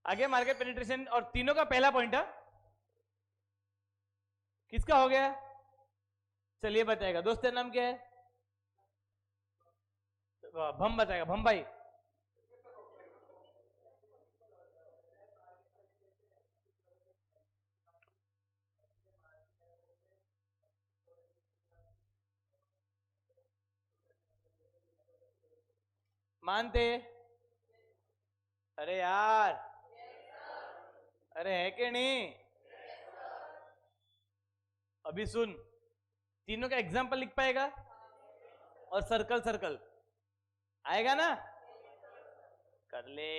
आगे market penetration और तीनों का पहला पॉइंट है किसका हो गया? चलिए बताएगा। दोस्त का नाम क्या है? भम बताएगा। भम भाई मानते? अरे यार, अरे है कि नहीं? अभी सुन, तीनों का एग्जाम्पल लिख पाएगा? और सर्कल सर्कल आएगा ना? कर ले।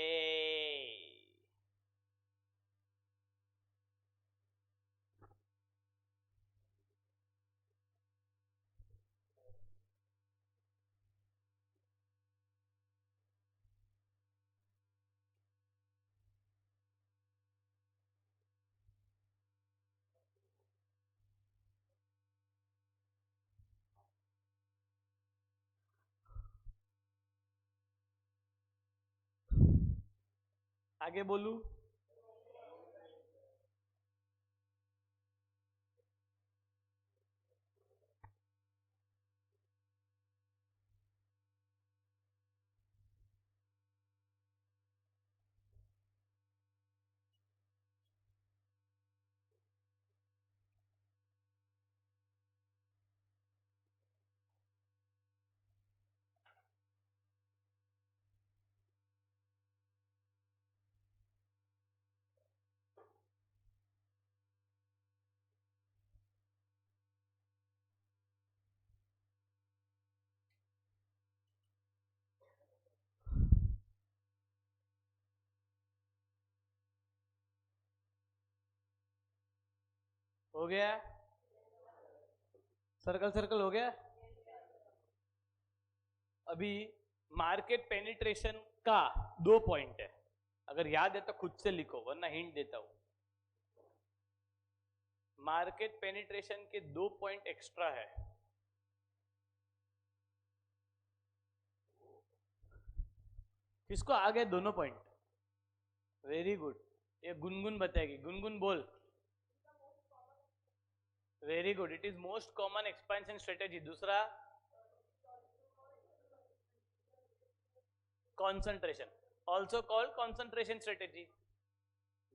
आगे बोलू? हो गया? सर्कल सर्कल हो गया? अभी मार्केट पेनिट्रेशन का 2 पॉइंट है। अगर याद है तो खुद से लिखो, वरना हिंट देता हूं। मार्केट पेनिट्रेशन के 2 पॉइंट एक्स्ट्रा है। किसको आ गए दोनों पॉइंट? Very good. ये गुनगुन बताएगी। गुनगुन बोल। Very good. It is most common expansion strategy. दूसरा concentration, also called concentration strategy.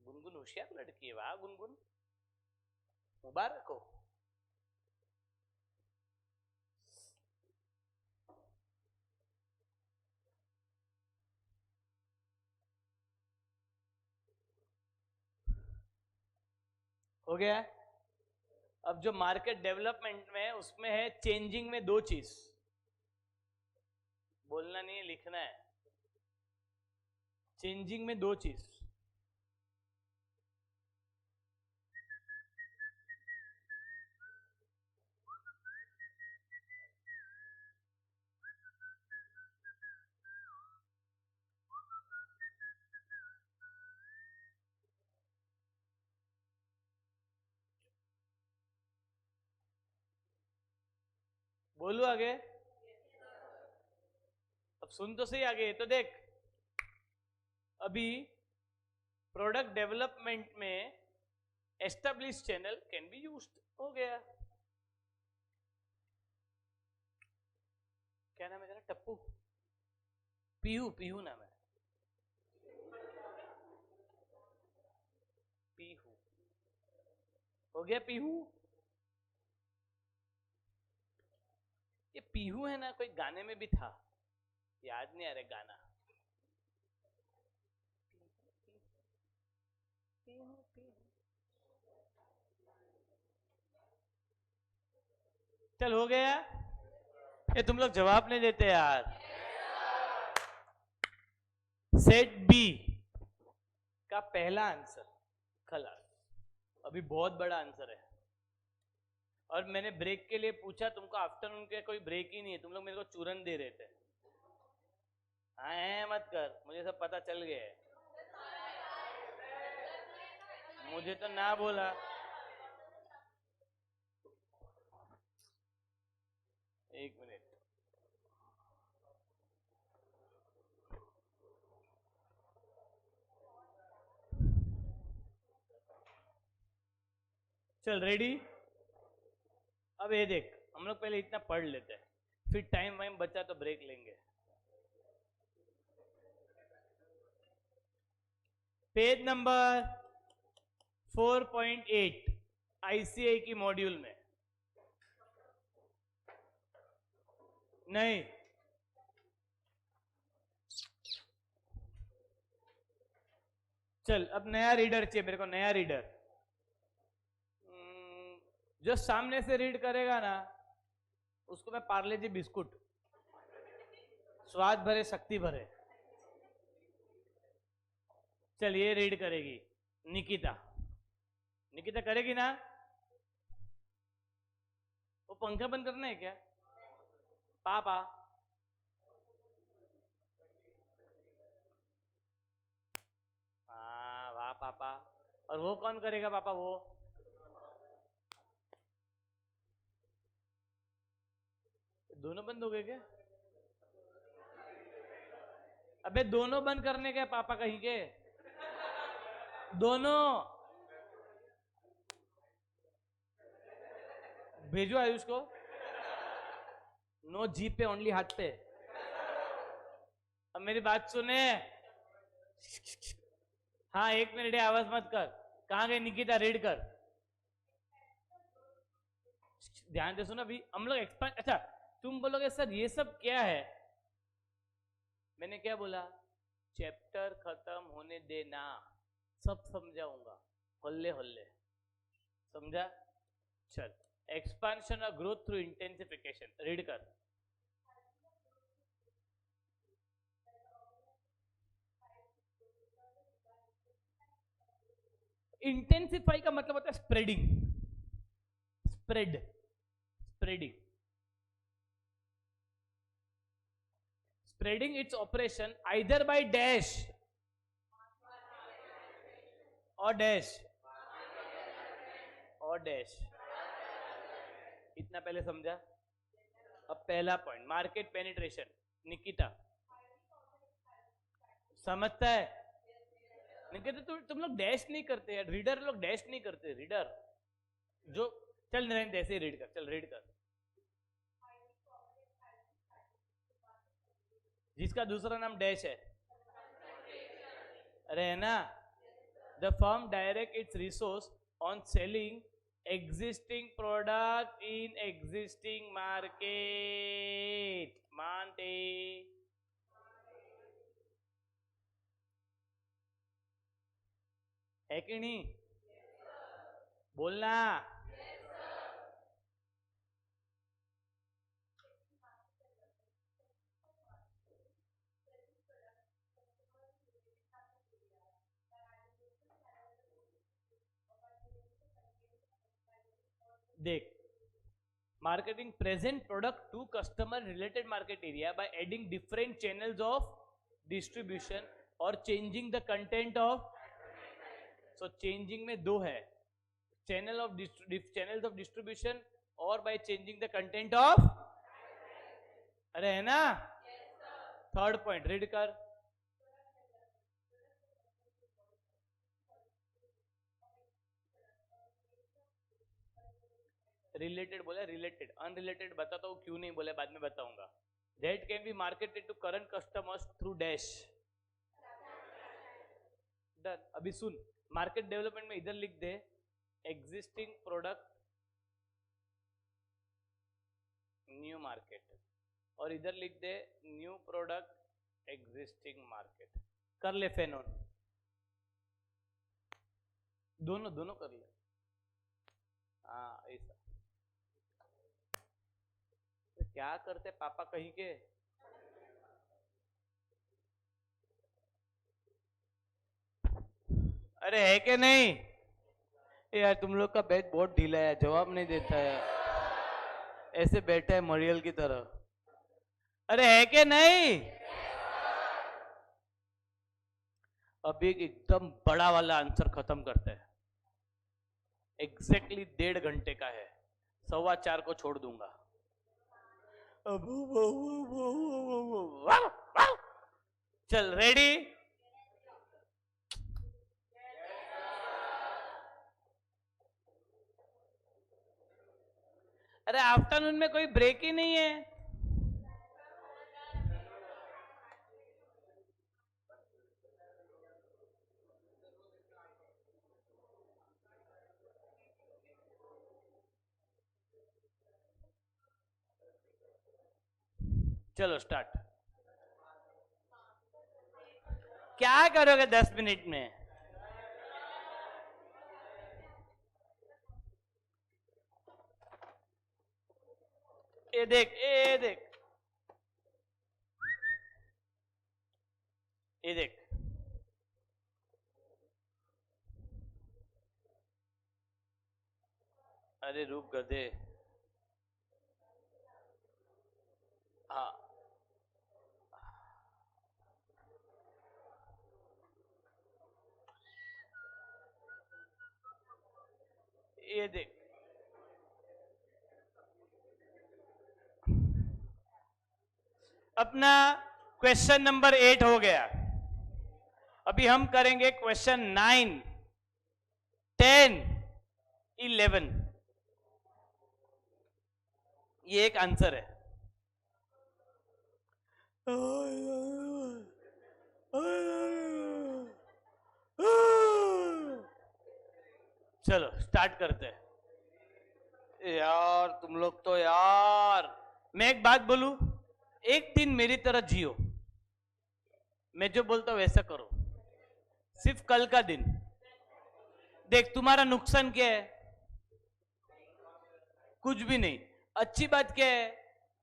Gungun होशियार लड़की है। वाह गुनगुन, मुबारक हो। हो गया? अब जो मार्केट डेवलपमेंट में है उसमें है चेंजिंग में 2 चीज। बोलना नहीं है, लिखना है। चेंजिंग में 2 चीज। बोलू आगे? अब सुन तो सही आगे। तो देख, अभी प्रोडक्ट डेवलपमेंट में establish channel can be used. हो गया। क्या नाम है तेरा? टप्पू? पीहू? पीहू नाम है। पीहू हो गया। पीहू, ये पीहू है ना, कोई गाने में भी था, याद नहीं आ रहा गाना। पीहू पीहू। चल हो गया। ये तुम लोग जवाब नहीं देते यार। सेट बी का पहला आंसर खलास। अभी बहुत बड़ा आंसर है। और मैंने ब्रेक के लिए पूछा तुमको, आफ्टरनून के कोई ब्रेक ही नहीं है। तुम लोग मेरे को चूरन दे रहे थे। हाँ है, मत कर, मुझे सब पता चल गया है। मुझे तो ना बोला। एक मिनट। चल रेडी। अब ये देख, हम लोग पहले इतना पढ़ लेते हैं, फिर टाइम वाइम बचा तो ब्रेक लेंगे। पेज नंबर 4.8 आईसीआई की मॉड्यूल में। नहीं, चल अब नया रीडर चाहिए मेरे को, नया रीडर। जो सामने से रीड करेगा ना, उसको मैं पार्ले जी बिस्कुट, स्वाद भरे शक्ति भरे। चल ये रीड करेगी निकिता। निकिता करेगी ना? वो पंखा बंद करना है क्या पापा? हाँ वाह पापा। और वो कौन करेगा पापा? वो दोनों बंद हो गए क्या? अबे दोनों बंद करने के पापा कहीं के? दोनों भेजो आयुष को। नो जी पे, ओनली हाथ पे। अब मेरी बात सुने। हाँ 1 मिनट है, आवाज मत कर। कहाँ गई निकिता? रीड कर, ध्यान से सुनो। अभी हम लोग एक्सपांड। अच्छा तुम बोलोगे सर ये सब क्या है? मैंने क्या बोला? चैप्टर खत्म होने देना, सब समझाऊंगा होल्ले होल्ले। समझा? चल, एक्सपांशन और ग्रोथ थ्रू इंटेंसिफिकेशन, रीड कर। इंटेंसिफाई का मतलब होता है spreading, spreading its operation either by dash or dash इतना पहले समझा। अब पहला पॉइंट मार्केट पेनिट्रेशन। निकिता समझता है? निकिता तुम लोग डैश नहीं करते यार, रीडर लोग डैश नहीं करते। रीडर जो, चल नरेंद्र ऐसे ही रीड कर, चल रीड कर। जिसका दूसरा नाम डैश है, अरे है ना? The firm direct it's resource on selling existing product in existing market. मानते है कि नहीं? बोलना। देख, marketing present product to customer related market area by adding different channels of distribution or changing the content of, so changing में दो है, channels of distribution और by changing the content of, अरे है ना? थर्ड पॉइंट रीड कर। Related बोला, related. Unrelated बताता हूँ क्यों नहीं बोला, बाद में बताऊंगा। That can be marketed to current customers through dash. Done. अभी सुन, मार्केट डेवलपमेंट में इधर लिख दे एग्जिस्टिंग प्रोडक्ट न्यू मार्केट, और इधर लिख दे न्यू प्रोडक्ट एग्जिस्टिंग मार्केट। कर ले फेनोन, दोनों कर ले। हाँ ऐसा। क्या करते पापा कहीं के? अरे है कि नहीं यार? तुम लोग का बैच बहुत ढीला है, जवाब नहीं देता है, ऐसे बैठा है मरियल की तरह। अरे है कि नहीं? अभी एकदम बड़ा वाला आंसर खत्म करते हैं। एग्जैक्टली 1.5 घंटे का है, 4:15 को छोड़ दूंगा। चल रेडी? आफ्टरनून में कोई ब्रेक ही नहीं है। चलो स्टार्ट। क्या करोगे 10 मिनट में? ये देख, ये देख, ये देख। अरे रुक गधे। हाँ, ये देख। अपना क्वेश्चन नंबर 8 हो गया। अभी हम करेंगे क्वेश्चन 9, 10, 11। ये एक आंसर है। चलो स्टार्ट करते हैं। यार तुम लोग तो यार, मैं एक बात बोलूं, एक दिन मेरी तरह जियो। मैं जो बोलता हूं वैसा करो। सिर्फ कल का दिन देख। तुम्हारा नुकसान क्या है? कुछ भी नहीं। अच्छी बात क्या है,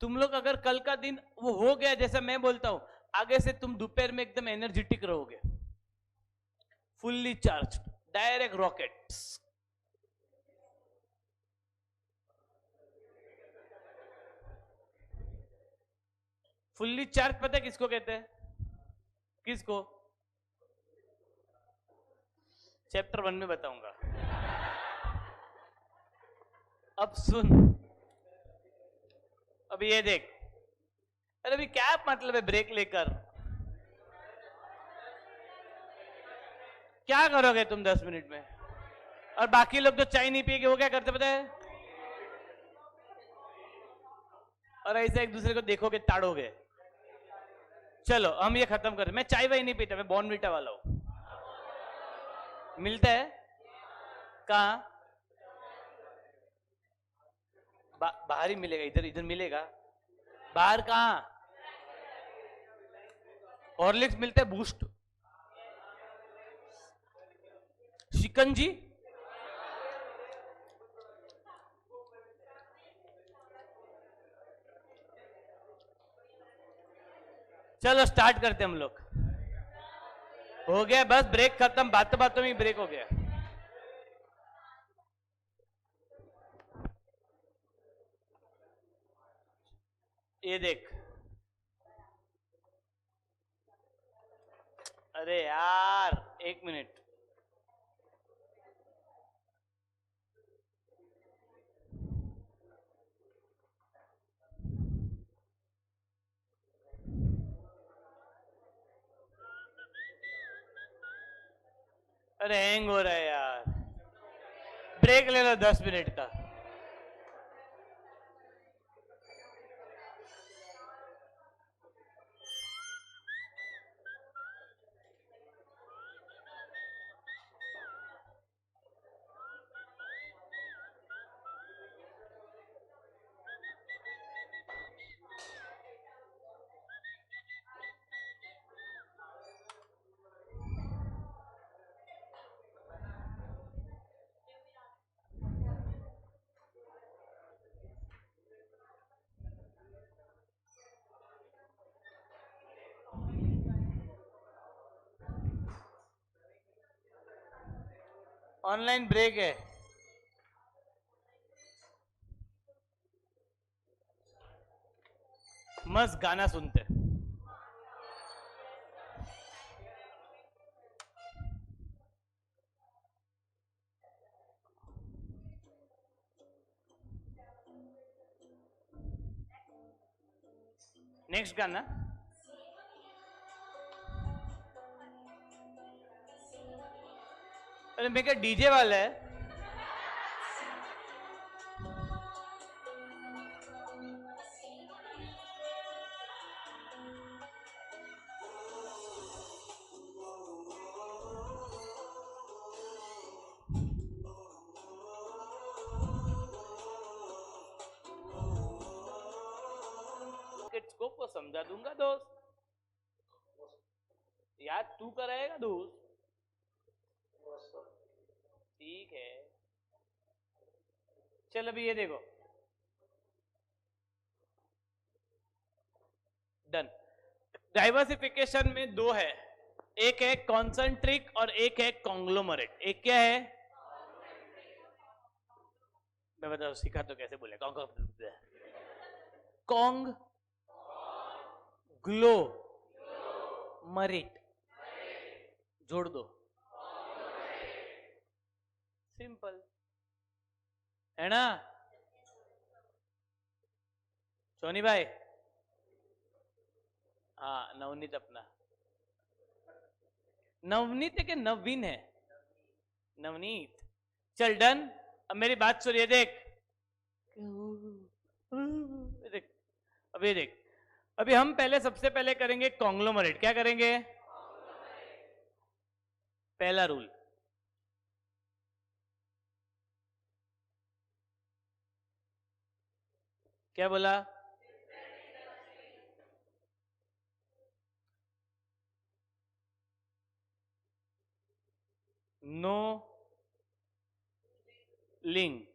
तुम लोग अगर कल का दिन वो हो गया जैसा मैं बोलता हूं, आगे से तुम दोपहर में एकदम एनर्जेटिक रहोगे, fully charge, direct rocket. Fully charge पता है किसको कहते हैं? किसको? चैप्टर 1 में बताऊंगा। अब सुन, अभी ये देख। अरे अभी क्या मतलब है ब्रेक लेकर? क्या करोगे तुम 10 मिनट में? और बाकी लोग जो चाय नहीं पिएंगे वो क्या करते पता है? और ऐसे एक दूसरे को देखोगे, ताड़ोगे। चलो हम ये खत्म करें। मैं चाय वाई नहीं पीता, मैं बॉर्नविटा वाला हूं। मिलता है कहां? बाहर ही मिलेगा। इधर इधर मिलेगा? बाहर कहां? हॉर्लिक्स मिलता है, बूस्ट, शिकंजी। चलो स्टार्ट करते हम लोग। हो गया बस, ब्रेक खत्म। बातों बातों में ब्रेक हो गया। ये देख। अरे यार 1 मिनट। अरे हैंग हो रहा है यार। ब्रेक ले लो 10 मिनट का। ऑनलाइन ब्रेक है। मस्त गाना सुनते। नेक्स्ट गाना। अरे मैं क्या डीजे वाला है? समझा दूंगा दोस्त। याद तू कराएगा दोस्त। ठीक है, चल अभी ये देखो, डन। डाइवर्सिफिकेशन में दो है, एक है कॉन्सेंट्रिक और एक है कॉन्ग्लोमरेट। एक क्या है, मैं बताऊं सीखा तो कैसे बोले, कॉन्ग ग्लो मरिट, जोड़ दो, सिंपल है ना सोनी भाई। हाँ नवनीत अपना, नवनीत है कि नवीन है, नवनीत। चल डन। अब मेरी बात सुनिए, देख देख, अब ये देख, अभी हम पहले सबसे पहले करेंगे कॉन्ग्लोमरेट। क्या करेंगे, पहला रूल, क्या बोला, no link,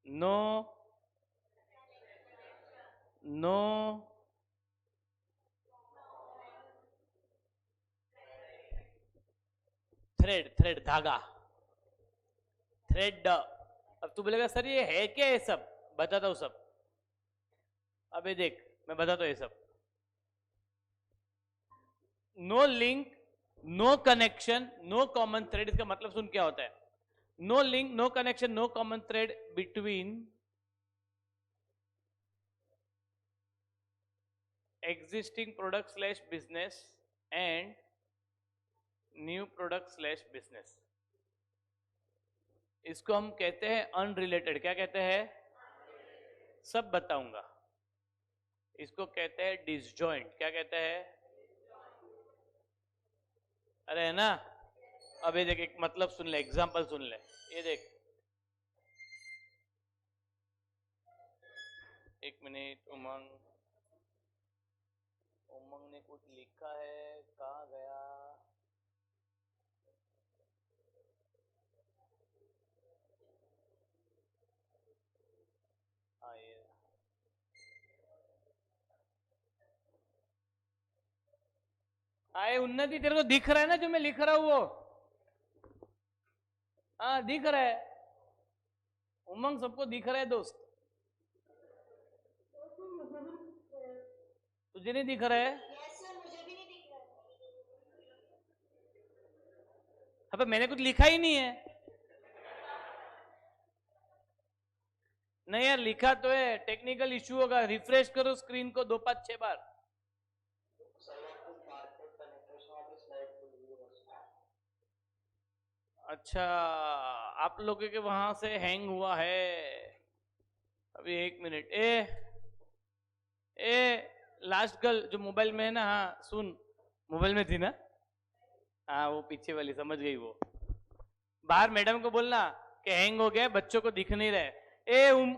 no no thread, thread धागा, थ्रेड। अब तू बोलेगा सर ये है क्या, ये सब बताता हूं सब। अब ये देख मैं बताता हूं ये सब, no link, no connection, no common thread. इसका मतलब सुन क्या होता है, no link, no connection, no common thread between existing product slash business and new product slash business। इसको हम कहते हैं अनरिलेटेड। क्या कहते हैं, सब बताऊंगा। इसको कहते हैं डिसजॉइंट। क्या कहते हैं, अरे है ना। अब ये देख, एक मतलब सुन ले, एग्जांपल सुन ले, ये देख, एक मिनट, उमंग, उमंग ने कुछ लिखा है, कहाँ गया, हाँ ये आए, उन्नति तेरे को दिख रहा है ना जो मैं लिख रहा हूं वो, हाँ दिख रहा है, उमंग सबको दिख रहा है दोस्त, तुझे नहीं दिख रहा है। अब मैंने कुछ लिखा ही नहीं है। नहीं यार लिखा तो है, टेक्निकल इश्यू होगा, रिफ्रेश करो स्क्रीन को 2 5 6 बार। अच्छा आप लोगों के वहां से हैंग हुआ है। अभी एक मिनट, ए लास्ट गर्ल जो मोबाइल में है ना, हाँ सुन, मोबाइल में थी ना, हाँ वो पीछे वाली समझ गई वो। बाहर मैडम को बोलना कि हैंग हो गया, बच्चों को दिख नहीं रहे।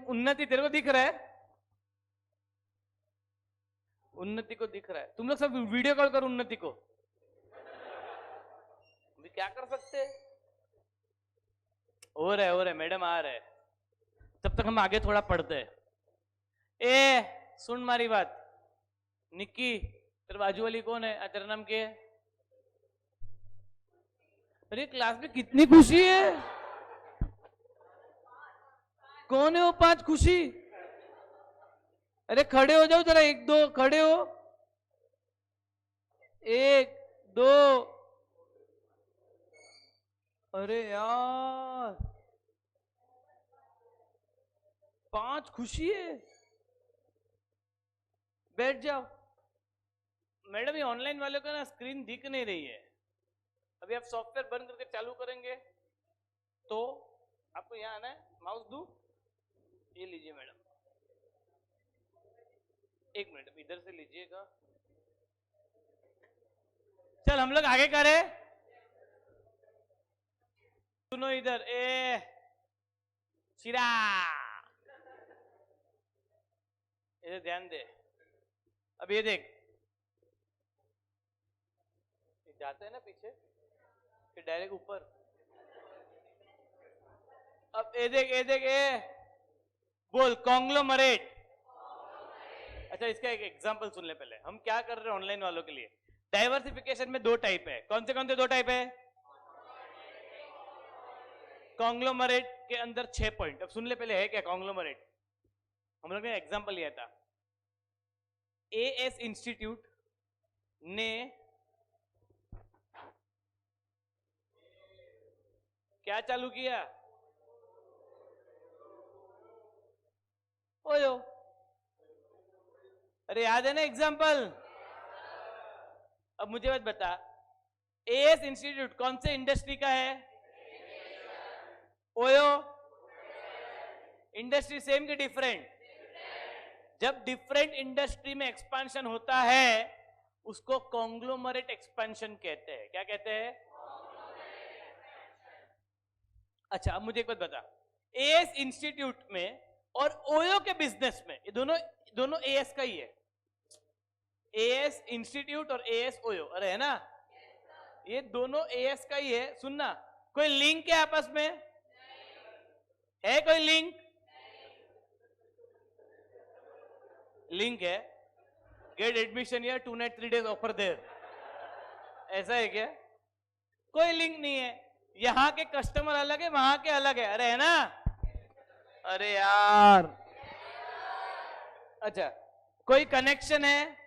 उन्नति तेरे को दिख रहा है, उन्नति को दिख रहा है। तुम लोग सब वीडियो कॉल करो उन्नति को, अभी क्या कर सकते, हो रहा है, मैडम आ रहे, तब तक हम आगे थोड़ा पढ़ते हैं। सुन मारी बात, निक्की तेरे बाजू वाली कौन है, तेरा नाम क्या है। अरे क्लास में कितनी खुशी है, कौन है वो 5 खुशी। अरे खड़े हो जाओ जरा, 1 2 खड़े हो, 1 2। अरे यार 5 खुशी है, बैठ जाओ। मैडम ये ऑनलाइन वालों का ना स्क्रीन दिख नहीं रही है, अभी आप सॉफ्टवेयर बंद करके चालू करेंगे तो आपको यहाँ आना है, माउस दू, ये लीजिए मैडम, 1 मिनट इधर से लीजिएगा। चल हम लोग आगे करें, सुनो इधर, चिरा इधर ध्यान दे। अब ये देख, जाते हैं ना पीछे कि डायरेक्ट ऊपर? अब ए देख बोल कॉन्ग्लोमरेट। अच्छा इसका एक एग्जांपल सुन ले पहले, हम क्या कर रहे हैं ऑनलाइन वालों के लिए। डाइवर्सिफिकेशन में दो टाइप है, कौन से दो टाइप है? कॉन्ग्लोमरेट के अंदर 6 पॉइंट। अब सुन ले पहले है क्या कॉन्ग्लोमरेट। हम लोग ने एग्जांपल लिया था, एएस इंस्टीट्यूट ने क्या चालू किया? ओयो, अरे याद है ना एग्जांपल। अब मुझे बात बता, एएस इंस्टीट्यूट कौन से इंडस्ट्री का है? ओयो, इंडस्ट्री सेम कि डिफरेंट? जब डिफरेंट इंडस्ट्री में एक्सपांशन होता है उसको कॉन्ग्लोमरेट एक्सपेंशन कहते हैं। क्या कहते हैं? अच्छा अब मुझे एक बात बता, एएस इंस्टीट्यूट में और ओयो के बिजनेस में, ये दोनों एएस का ही है। एएस इंस्टीट्यूट और एएस ओयो, अरे है ना, ये दोनों एएस का ही है। सुनना, कोई लिंक है आपस में? है कोई लिंक? लिंक है, गेट एडमिशन या 2 नाइट 3 डेज ऑफर देयर, ऐसा है क्या? कोई लिंक नहीं है। यहां के कस्टमर अलग है, वहां के अलग है, अरे है ना? अरे यार, अच्छा कोई कनेक्शन है?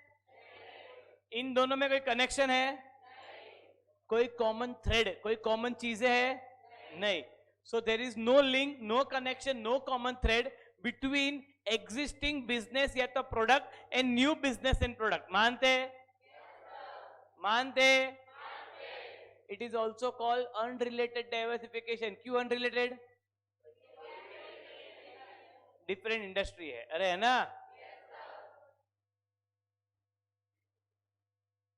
इन दोनों में कोई कनेक्शन है? कोई कॉमन थ्रेड, कोई कॉमन चीजें है? नहीं। So there is no link, no connection, no common thread between existing business या तो product and new business and product. मानते? मानते? It is also called unrelated diversification. क्यों अनरिलेटेड? डिफरेंट इंडस्ट्री है, अरे है ना?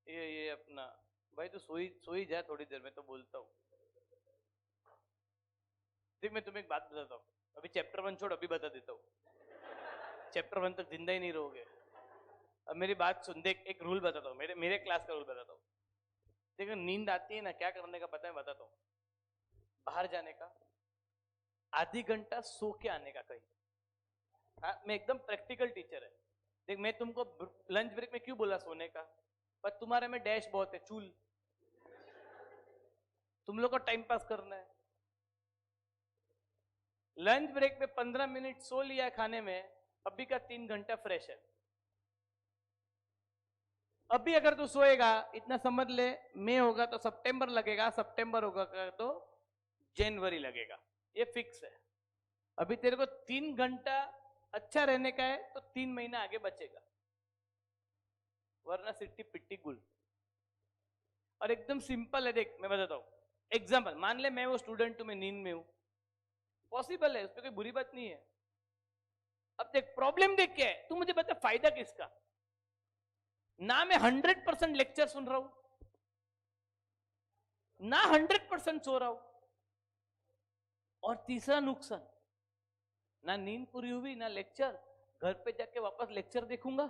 ये अपना भाई तो सोई जा, थोड़ी देर में तो बोलता हूँ। देख मैं तुम्हें एक बात बताता हूँ, अभी चैप्टर 1 छोड़, अभी बता देता हूँ। चैप्टर 1 तक जिंदा ही नहीं रहोगे। अब मेरी बात सुन, देख एक रूल बताता हूँ, मेरे क्लास का रूल बताता हूँ। देखो नींद आती है ना, क्या करने का पता है? बताता हूँ, बाहर जाने का, आधी घंटा सो के आने का कहीं। हाँ, मैं एकदम प्रैक्टिकल टीचर है। देख मैं तुमको लंच ब्रेक में क्यों बोला सोने का, पर तुम्हारे में डैश बहुत है, चूल, तुम लोग को टाइम पास करना है। लंच ब्रेक में 15 मिनट सो लिया खाने में, अभी का 3 घंटा फ्रेश है। अभी अगर तू सोएगा, इतना समझ ले, मई होगा तो सितंबर लगेगा, सितंबर होगा तो जनवरी लगेगा, ये फिक्स है। अभी तेरे को 3 घंटा अच्छा रहने का है तो 3 महीना आगे बचेगा, वरना सिट्टी पिट्टी गुल। और एकदम सिंपल है, देख मैं बताता हूँ एग्जाम्पल। मान ले मैं वो स्टूडेंट हूं, मैं नींद में हूं, पॉसिबल है, उसमें कोई बुरी बात नहीं है। अब देख प्रॉब्लम देख क्या है, तू मुझे बता फायदा किसका? ना मैं 100% लेक्चर सुन रहा हूं, ना 100% सो रहा हूं, और तीसरा नुकसान, ना नींद पूरी हुई ना लेक्चर, घर पे जाके वापस लेक्चर देखूंगा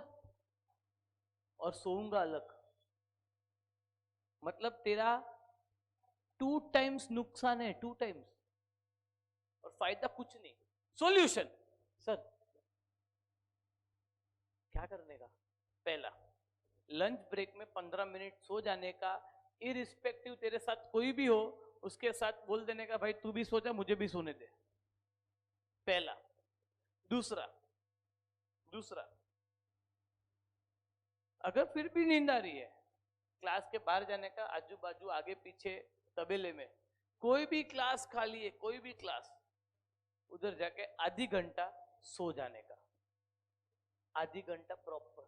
और सोऊंगा अलग। मतलब तेरा 2 टाइम्स नुकसान है, 2 टाइम्स, और फायदा कुछ नहीं। सॉल्यूशन सर क्या करने का? पहला, लंच ब्रेक में 15 मिनट सो जाने का, इरिस्पेक्टिव तेरे साथ कोई भी हो उसके साथ बोल देने का, भाई तू भी सो जा, मुझे भी सोने दे। पहला। दूसरा, अगर फिर भी नींद आ रही है, क्लास के बाहर जाने का, आजू बाजू आगे पीछे तबेले में कोई भी क्लास खाली है, कोई भी क्लास, उधर जाके आधी घंटा सो जाने का, आधी घंटा प्रॉपर।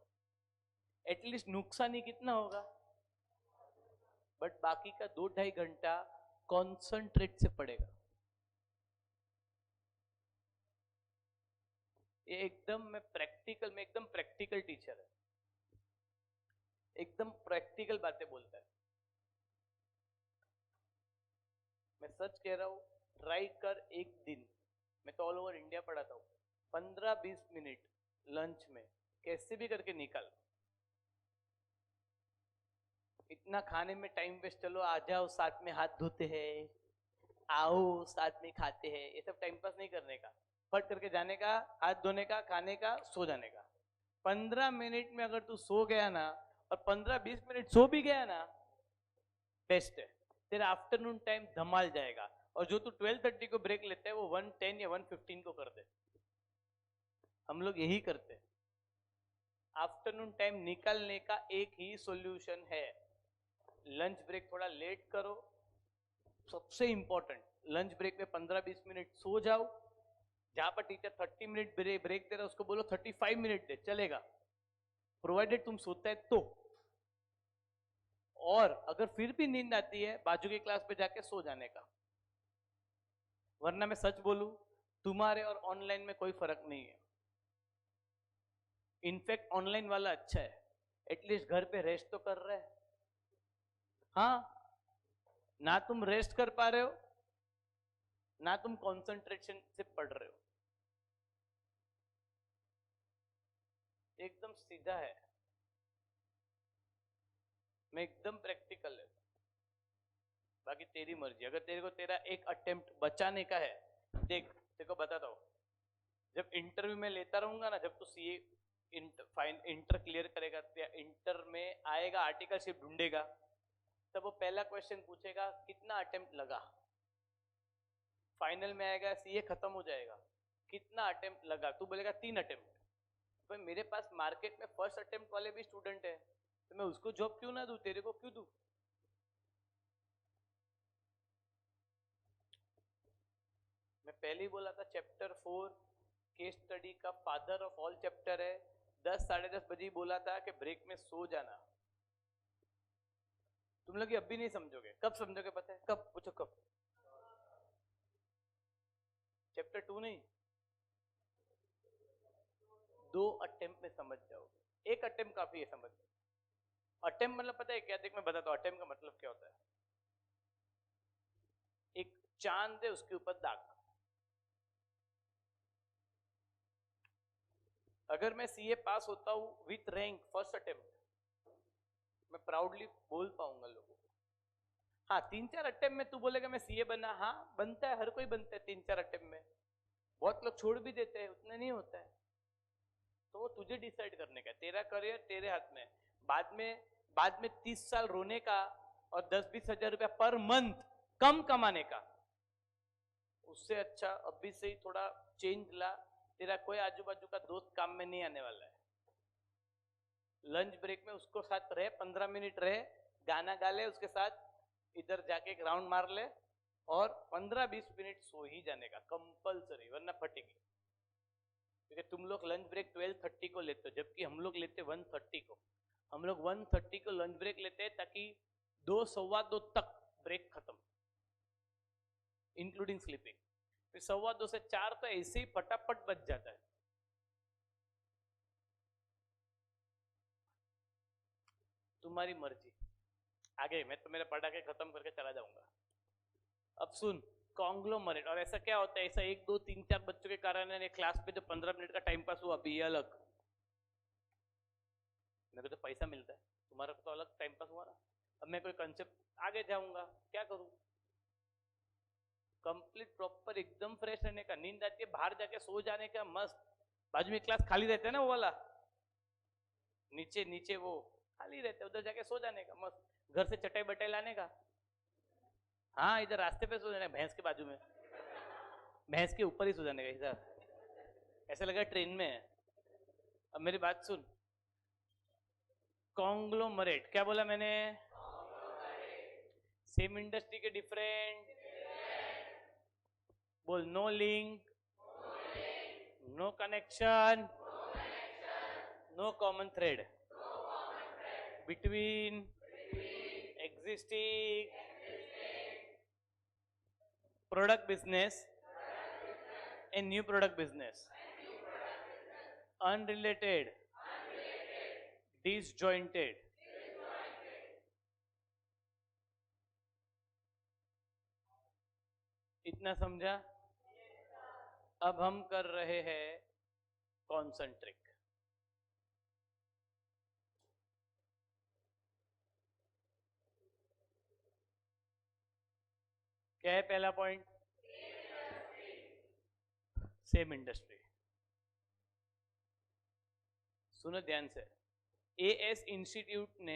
एटलीस्ट नुकसान ही कितना होगा, बट बाकी का 2-2.5 घंटा कॉन्सेंट्रेट से पड़ेगा। ये एकदम प्रैक्टिकल टीचर है, एकदम प्रैक्टिकल बातें बोलता है। मैं सच कह रहा हूं, ट्राई कर एक दिन, मैं तो ऑल ओवर इंडिया पढ़ाता हूं, 15-20 मिनट लंच में कैसे भी करके निकाल। इतना खाने में टाइम वेस्ट, चलो आ जाओ साथ में हाथ धोते हैं, आओ साथ में खाते हैं, ये सब टाइम पास नहीं करने का। फट करके जाने का, हाथ धोने का, खाने का, सो जाने का। 15 मिनट में अगर तू सो गया ना, और 15-20 मिनट सो भी गया ना, बेस्ट है। तेरा आफ्टरनून टाइम धमाल जाएगा। और जो तू 12:30 को ब्रेक लेता है वो 1:10 या 1:15 को कर दे। हम लोग यही करते हैं। आफ्टरनून टाइम निकालने का एक ही सॉल्यूशन है, लंच ब्रेक थोड़ा लेट करो। सबसे इंपॉर्टेंट, लंच ब्रेक में 15-20 मिनट सो जाओ। जहां पर टीचर 30 मिनट ब्रेक दे रहा है उसको बोलो 35 मिनट दे, चलेगा, प्रोवाइडेड तुम सोता है तो। और अगर फिर भी नींद आती है, बाजू की क्लास पे जाके सो जाने का। वरना मैं सच बोलूं, तुम्हारे और ऑनलाइन में कोई फर्क नहीं है। इनफैक्ट ऑनलाइन वाला अच्छा है, एटलीस्ट घर पे रेस्ट तो कर रहे हैं। हाँ, ना तुम रेस्ट कर पा रहे हो, ना तुम कंसंट्रेशन से पढ़ रहे हो। एकदम सीधा है, मैं एकदम प्रैक्टिकल है। बाकी तेरी मर्जी। अगर तेरे को तेरा एक अटेम्प्ट बचाने का है, देख तेरे को बताता हूँ, जब इंटरव्यू में लेता रहूंगा ना, जब तू सीए इंटर क्लियर करेगा, इंटर में आएगा, आर्टिकलशिप ढूंढेगा, तब वो पहला क्वेश्चन पूछेगा कितना अटेम्प्ट लगा। फाइनल में आएगा, सीए खत्म हो जाएगा, कितना अटेम्प्ट लगा, तू बोलेगा 3 अटेम्प्ट। भाई मेरे पास मार्केट में फर्स्ट अटेम्प्ट वाले भी स्टूडेंट है, तो मैं उसको जॉब क्यों ना दूं, तेरे को क्यों दूं? मैं पहले ही बोला था, चैप्टर 4 केस स्टडी का फादर ऑफ ऑल चैप्टर है। 10-10:30 बजे बोला था कि ब्रेक में सो जाना। तुम लोग अब भी नहीं समझोगे, कब समझोगे पता है? कब पूछो, कब? चैप्टर 2 नहीं, 2 अटेम्प्ट में समझ जाओगे। एक अटेम्प्ट काफी है समझ। अटेम्प्ट मतलब पता है क्या? देख मैं बताता हूँ अटेम्प्ट का मतलब क्या होता है। एक चांद है, उसके ऊपर दाग। अगर मैं सीए पास होता हूँ विथ रैंक फर्स्ट अटेम्प्ट, मैं प्राउडली बोल पाऊंगा लोगों को। हाँ, 3-4 अटेम्प्ट में तू बोलेगा मैं सीए बना, हाँ बनता है, हर कोई बनता है 3-4 अटेम्प्ट में। बहुत लोग छोड़ भी देते हैं, उतना नहीं होता है। तो वो तुझे डिसाइड करने का, तेरा करियर तेरे हाथ में। बाद में 30 साल रोने का और 10-20 हजार रुपया पर मंथ कम कमाने का, उससे अच्छा अभी से ही थोड़ा चेंज ला। तेरा कोई आजू बाजू का दोस्त काम में नहीं आने वाला है। लंच ब्रेक में उसको साथ रहे, 15 मिनट रहे, गाना गा ले उसके साथ, इधर जाके एक राउंड मार ले, और 15-20 मिनट सो ही जाने का कंपलसरी, वरना फटेगी। क्योंकि तुम लोग लंच ब्रेक 12:30 को लेते हो, जबकि हम लोग लेते 1:30 को। हम लोग 1:30 को लंच ब्रेक लेते हैं ताकि 2-2:15 तक ब्रेक खत्म, इंक्लूडिंग स्लीपिंग। फिर 2:15 से 4 तो ऐसे ही फटाफट बच जाता है। तुम्हारी मर्जी। आगे मैं तो मेरा पढ़ा के खत्म करके चला जाऊंगा। अब सुन, कॉन्ग्लोमरेट। और ऐसा क्या होता है, ऐसा 1-2-3-4 बच्चों के कारण है क्लास पे जो 15 मिनट का टाइम पास हुआ, अभी ये अलग। मेरे को तो पैसा मिलता है, तुम्हारा तो अलग टाइम पास हुआ ना। अब मैं कोई कंसेप्ट आगे जाऊंगा, क्या करूं? कंप्लीट प्रॉपर एकदम फ्रेश रहने का। नींद आती है, बाहर जाके सो जाने का मस्त। बाजू में क्लास खाली रहता है ना, वो वाला नीचे नीचे वो खाली रहता है, उधर जाके सो जाने का मस्त। घर से चटाई बटाई लाने का, हाँ इधर रास्ते पे सो जाने का, भैंस के बाजू में, भैंस के ऊपर ही सो जाने का इधर, ऐसा लगा ट्रेन में है। अब मेरी बात सुन, कॉन्ग्लोमरेट क्या बोला मैंने? सेम इंडस्ट्री के डिफरेंट। बोल, no link, no connection, no common thread between existing product business and new product business. Unrelated, disjointed. इतना समझा? अब हम कर रहे हैं कॉन्सेंट्रिक। क्या है पहला पॉइंट? Same industry. सुनो ध्यान से, एएस इंस्टीट्यूट ने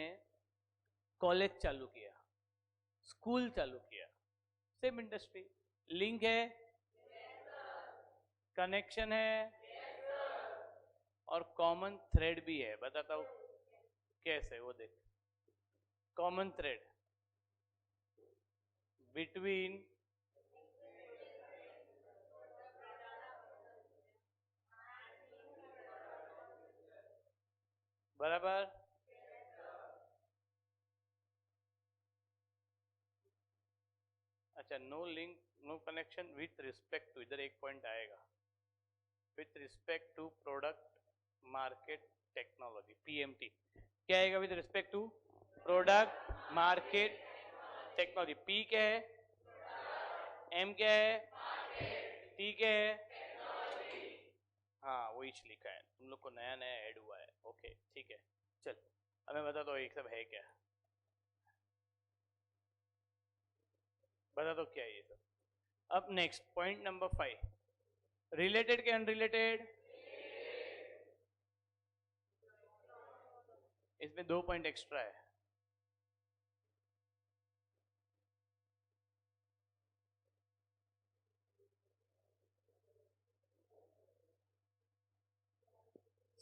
कॉलेज चालू किया, स्कूल चालू किया, सेम इंडस्ट्री। लिंक है, कनेक्शन है, और कॉमन थ्रेड भी है। बताता हूं कैसे, वो देख। कॉमन थ्रेड बिटवीन बराबर, अच्छा no link no connection with respect to, इधर एक पॉइंट आएगा, with respect to product market technology, PMT. क्या आएगा? With respect to product market technology. P क्या है, एम क्या है, टी क्या है? हाँ वही लिखा है, तुम लोग को नया नया ऐड हुआ है। ओके ठीक है, चल अब मैं बताता हूँ एक सब है क्या, बता दो क्या है ये सब। अब नेक्स्ट पॉइंट नंबर 5, रिलेटेड के अनरिलेटेड? इसमें 2 पॉइंट एक्स्ट्रा है।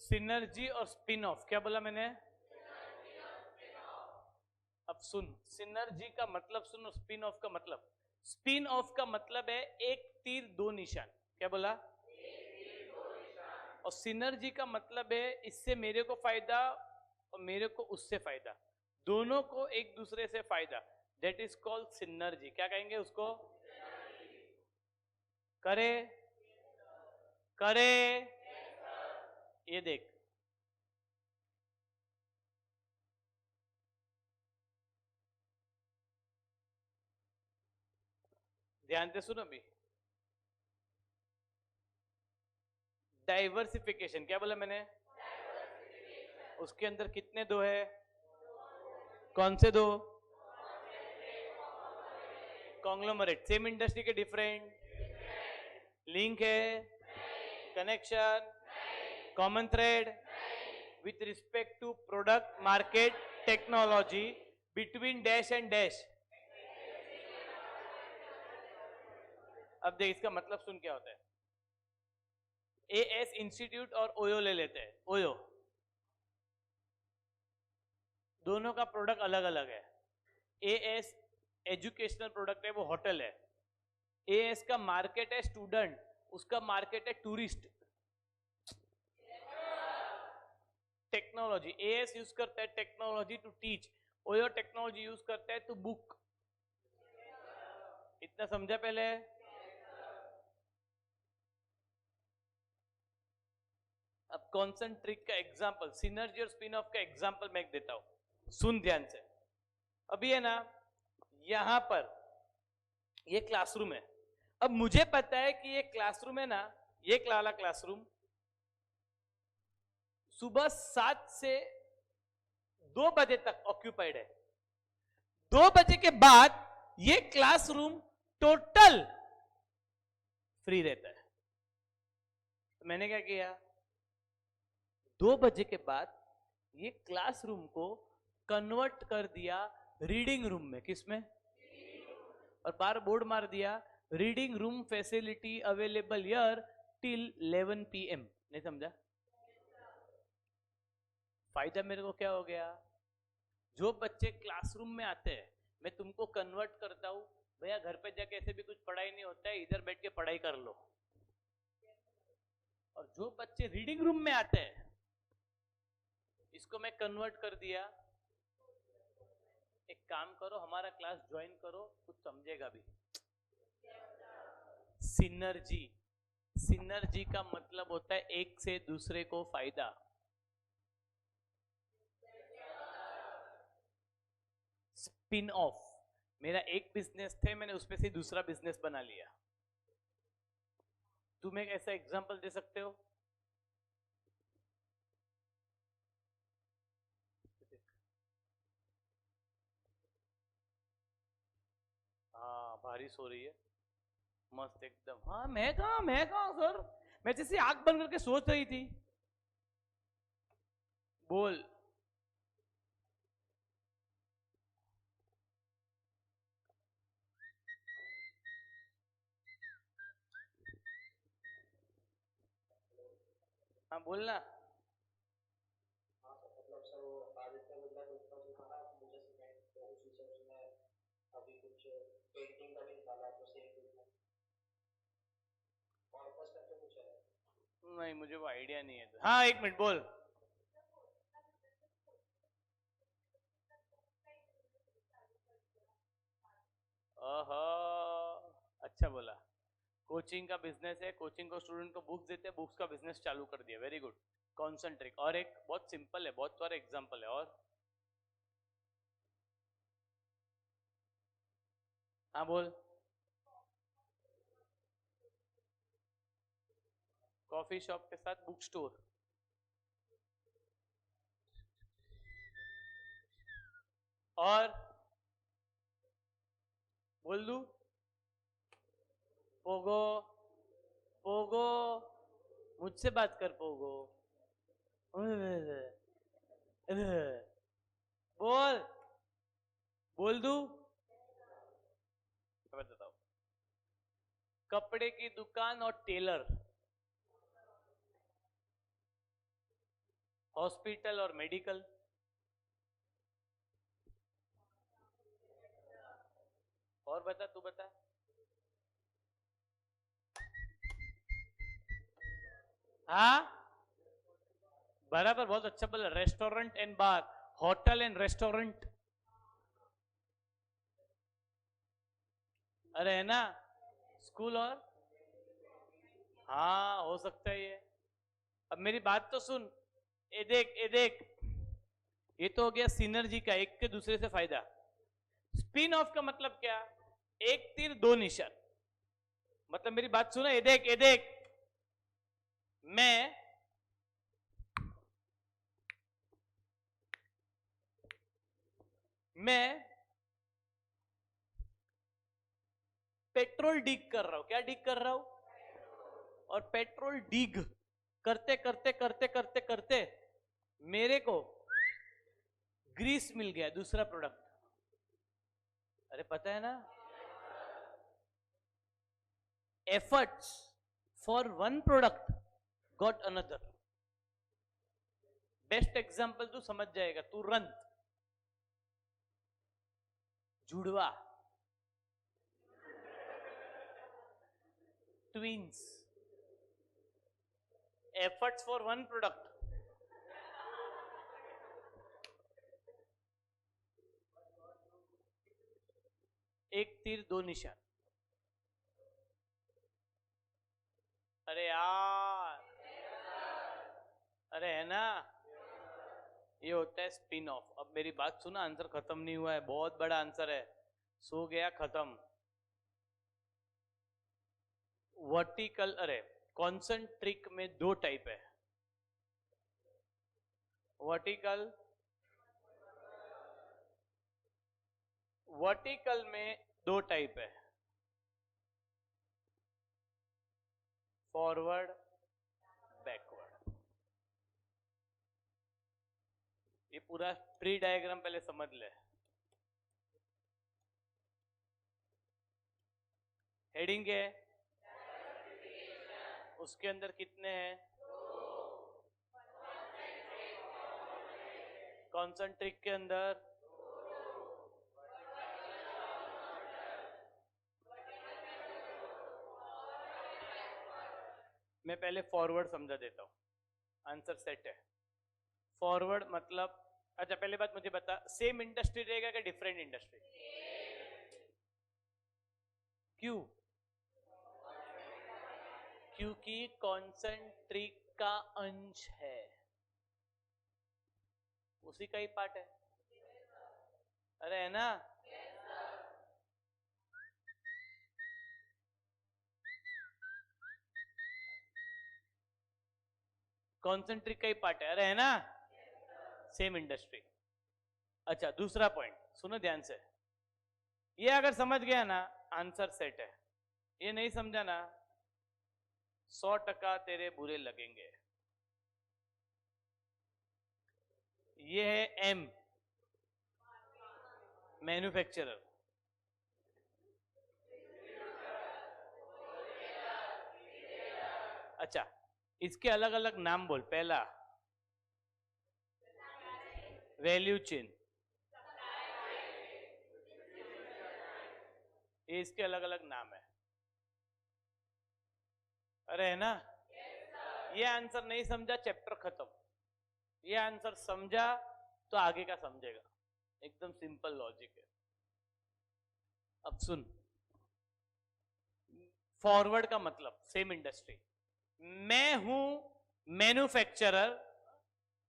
सिनर्जी और स्पिन ऑफ। क्या बोला मैंने? अब सुन, सिनर्जी का मतलब सुनो, स्पिन ऑफ का मतलब। स्पिन ऑफ का मतलब है एक तीर दो निशान। क्या बोला? और सिनर्जी का मतलब है इससे मेरे को फायदा और मेरे को उससे फायदा, दोनों को एक दूसरे से फायदा। That is called synergy. क्या कहेंगे उसको? करे करे, ये देख, ध्यान से सुनो भी। डाइवर्सिफिकेशन, क्या बोला मैंने? उसके अंदर कितने दो है? कौन से दो? कॉन्ग्लोमरेट। सेम इंडस्ट्री के डिफरेंट लिंक है, connection, common thread, with respect to product market technology, between dash and dash. अब देख इसका मतलब सुन क्या होता है। एएस इंस्टीट्यूट और ओयो ले लेते हैं। ओयो दोनों का प्रोडक्ट अलग अलग है। एएस एजुकेशनल प्रोडक्ट है, वो होटल है। एएस का मार्केट है स्टूडेंट, उसका मार्केट है टूरिस्ट। टेक्नोलॉजी, एएस यूज करता है technology to teach, OYO technology use करता है टू बुक। इतना समझा पहले? अब कॉन्सेंट्रिक का एग्जांपल, सिनर्जी और स्पिन ऑफ का एग्जांपल मैं देता हूं, सुन ध्यान से। अभी है ना, यहां पर ये क्लासरूम है। अब मुझे पता है कि ये क्लासरूम है ना, ये वाला क्लासरूम सुबह 7 से 2 बजे तक ऑक्यूपाइड है। 2 बजे के बाद ये क्लासरूम टोटल फ्री रहता है। तो मैंने क्या किया, 2 बजे के बाद ये क्लासरूम को कन्वर्ट कर दिया रीडिंग रूम में। किसमें? और बार बोर्ड मार दिया, reading room facility available here till 11 PM। नहीं समझा? फायदा मेरे को क्या हो गया? जो बच्चे क्लासरूम में आते हैं मैं तुमको कन्वर्ट करता हूं, भैया घर पे जाके ऐसे भी कुछ पढ़ाई नहीं होता है, इधर बैठ के पढ़ाई कर लो। और जो बच्चे रीडिंग रूम में आते हैं इसको मैं कन्वर्ट कर दिया, एक काम करो हमारा क्लास ज्वाइन करो, कुछ समझेगा भी। सिनर्जी, सिनर्जी का मतलब होता है एक से दूसरे को फायदा। स्पिन ऑफ, मेरा एक बिजनेस थे, मैंने उसमें से दूसरा बिजनेस बना लिया। तुम एक ऐसा एग्जांपल दे सकते हो? हाँ भारी सो रही है, मस्त एकदम। हाँ मैं कहा सर, मैं जैसे आंख बंद करके सोच रही थी। बोल। हाँ बोलना। नहीं मुझे वो आइडिया नहीं है। हाँ एक मिनट बोल। ओहो, अच्छा बोला। कोचिंग का बिजनेस है, कोचिंग को स्टूडेंट को बुक्स देते हैं, बुक्स का बिजनेस चालू कर दिया, वेरी गुड। कॉन्सेंट्रिक। और एक बहुत सिंपल है, बहुत सारे एग्जांपल है। और हाँ बोल। कॉफी शॉप के साथ बुक स्टोर। और बोल दू। पोगो। पोगो। मुझसे बात कर पोगो। बोल। बोल दू। बताओ। कपड़े की दुकान और टेलर। हॉस्पिटल और मेडिकल। और बता, तू बता। हाँ बराबर, बहुत अच्छा बोला। Restaurant and bar, hotel and restaurant. अरे है ना। स्कूल और, हाँ हो सकता है ये। अब मेरी बात तो सुन। ये देख, ये देख, ये तो हो गया सिनर्जी का, एक के दूसरे से फायदा। स्पिन ऑफ का मतलब क्या? एक तीर दो निशान। मतलब मेरी बात सुना, ये देख, ये देख। मैं मैं पेट्रोल डिग कर रहा हूं। क्या डिग कर रहा हूं? और पेट्रोल डिग करते करते करते करते करते मेरे को ग्रीस मिल गया, दूसरा प्रोडक्ट। अरे पता है ना, efforts for one product got another. Best example तू समझ जाएगा, तुरंत। जुड़वा, twins. Efforts for one product. एक तीर दो निशान। अरे यार, अरे है ना, ये होता है स्पिन ऑफ। अब मेरी बात सुना, आंसर खत्म नहीं हुआ है, बहुत बड़ा आंसर है। सो गया खत्म। वर्टिकल, अरे कॉन्सेंट्रिक में दो टाइप है। वर्टिकल, वर्टिकल में दो टाइप है, फॉरवर्ड, बैकवर्ड। ये पूरा ट्री डायग्राम पहले समझ ले। हेडिंग है, उसके अंदर कितने हैं? कॉन्सेंट्रिक के अंदर मैं पहले फॉरवर्ड समझा देता हूं। आंसर सेट है। फॉरवर्ड मतलब, अच्छा पहले बात मुझे बता, सेम इंडस्ट्री रहेगा क्या डिफरेंट इंडस्ट्री? क्यों? क्योंकि कॉन्सेंट्रिक का अंश है, उसी का ही पार्ट है। अरे है ना। कॉन्सेंट्रिक का ही पार्ट है, अरे है ना। Same industry. अच्छा दूसरा पॉइंट सुनो ध्यान से। ये अगर समझ गया ना आंसर सेट है, ये नहीं समझा ना 100% तेरे बुरे लगेंगे। ये है एम, मैन्युफैक्चरर। अच्छा, इसके अलग अलग नाम बोल। पहला वैल्यू चेन, ये इसके अलग अलग नाम है। अरे है ना? ये आंसर नहीं समझा, चैप्टर खत्म। ये आंसर समझा तो आगे का समझेगा। एकदम सिंपल लॉजिक है। अब सुन, फॉरवर्ड का मतलब सेम इंडस्ट्री। मैं हूं manufacturer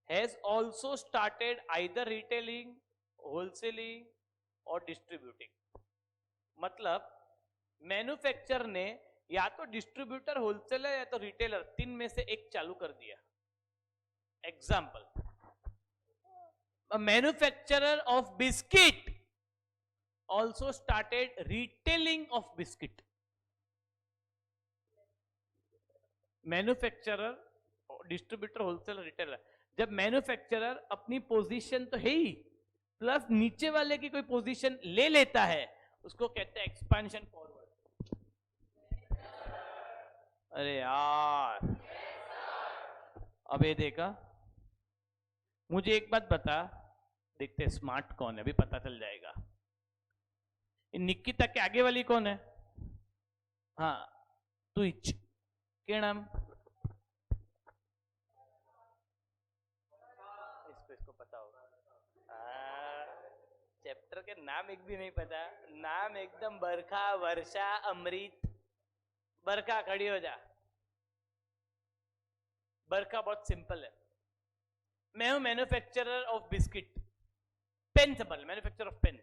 has also started either retailing, wholesaling और डिस्ट्रीब्यूटिंग। मतलब मैन्युफैक्चरर ने या तो डिस्ट्रीब्यूटर, होलसेलर या तो रिटेलर, तीन में से एक चालू कर दिया। Example, a manufacturer of biscuit also started retailing of biscuit. Manufacturer, distributor, wholesaler, retailer. जब मैन्युफैक्चरर अपनी पोजीशन तो है ही, प्लस नीचे वाले की कोई पोजीशन ले लेता है, उसको कहते हैं एक्सपेंशन फॉरवर्ड। अरे यार, अब ये देखा, मुझे एक बात बता, देखते स्मार्ट कौन है, अभी पता चल जाएगा। निकिता के आगे वाली कौन है? हाँ, ट्विच के नाम, इसको पता होगा। चैप्टर के नाम एक भी नहीं पता। नाम एकदम बरखा, वर्षा, अमृत। बरखा खड़ी हो जा। बरखा बहुत सिंपल है। मैं हूं मैन्युफैक्चरर ऑफ बिस्किट, पेन से बल, मैन्युफैक्चरर ऑफ पेन।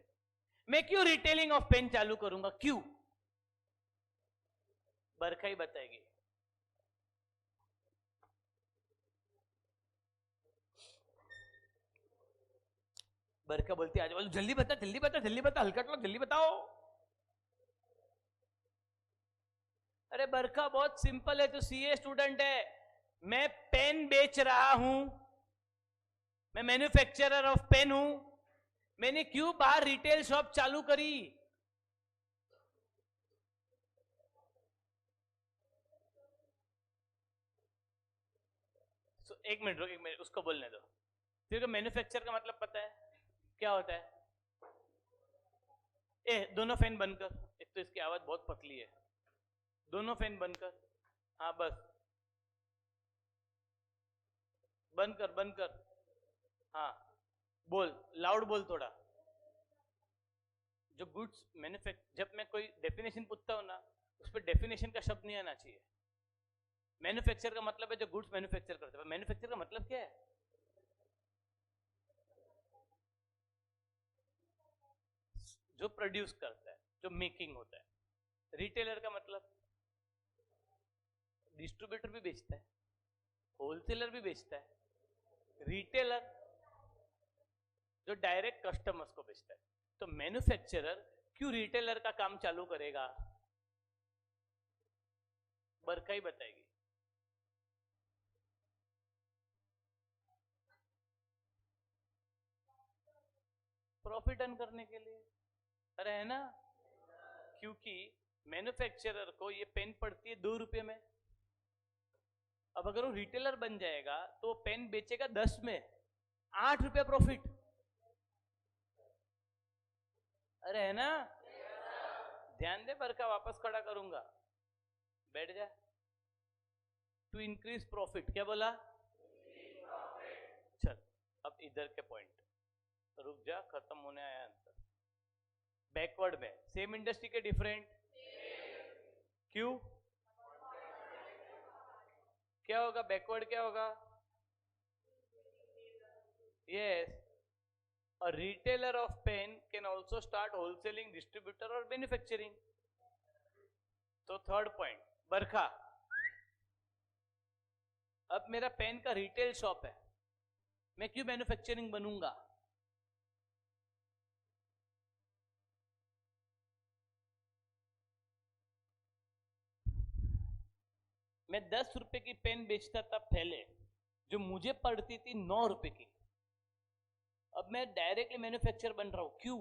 मैं क्यों रिटेलिंग ऑफ पेन चालू करूंगा? क्यों? बरखा ही बताएगी। बरखा बोलती आज बोलो जल्दी बता, जल्दी बता, जल्दी बता, हल्का लो, जल्दी बताओ। अरे बरखा बहुत सिंपल है, तो सीए स्टूडेंट है। मैं पेन बेच रहा हूं, मैं मैन्युफैक्चरर ऑफ पेन हूं। मैंने क्यों बाहर रिटेल शॉप चालू करी? एक मिनट रुक, एक मिनट, उसको बोलने दो। तेरे को मैन्युफैक्चर का मतलब पता है क्या होता है? दोनों फैन बंद कर। एक तो इसकी आवाज बहुत पतली है। दोनों फैन बंद कर। हाँ बस बंद कर, बंद कर। हाँ बोल, लाउड बोल थोड़ा। जो गुड्स मैन्युफैक्चर, जब मैं कोई डेफिनेशन पूछता हूं ना, उस पर डेफिनेशन का शब्द नहीं आना चाहिए। मैन्युफैक्चर का मतलब है जो गुड्स मैन्युफैक्चर करते हैं। मैन्युफैक्चर का मतलब क्या है? जो प्रोड्यूस करता है, जो मेकिंग होता है। रिटेलर का मतलब डिस्ट्रीब्यूटर भी बेचता है, होलसेलर भी बेचता है, रिटेलर जो डायरेक्ट कस्टमर्स को बेचता है। तो मैन्युफैक्चरर क्यों रिटेलर का काम चालू करेगा? बरखा ही बताएगी। प्रॉफिट अर्न करने के लिए। अरे है ना? क्योंकि मैन्युफैक्चरर को ये पेन पड़ती है 2 रुपये में। अब अगर वो रिटेलर बन जाएगा तो पेन बेचेगा 10 में, 8 रुपये प्रॉफिट। अरे है ना? ध्यान दे, बरखा वापस खड़ा करूंगा, बैठ जा। टू इंक्रीज प्रॉफिट, क्या बोला? चल अब इधर के पॉइंट, रुक जा, खत्म होने आया आंसर। बैकवर्ड में सेम इंडस्ट्री के डिफरेंट, क्यों? क्या होगा बैकवर्ड? क्या होगा? Yes, a retailer of pen can also start wholesaling, distributor और manufacturing। तो थर्ड पॉइंट, बरखा, अब मेरा पेन का रिटेल शॉप है, मैं क्यों मैन्युफैक्चरिंग बनूंगा? मैं 10 रुपए की पेन बेचता था पहले, जो मुझे पड़ती थी 9 रुपए की। अब मैं डायरेक्टली मैन्युफैक्चरर बन रहा हूं, क्यों?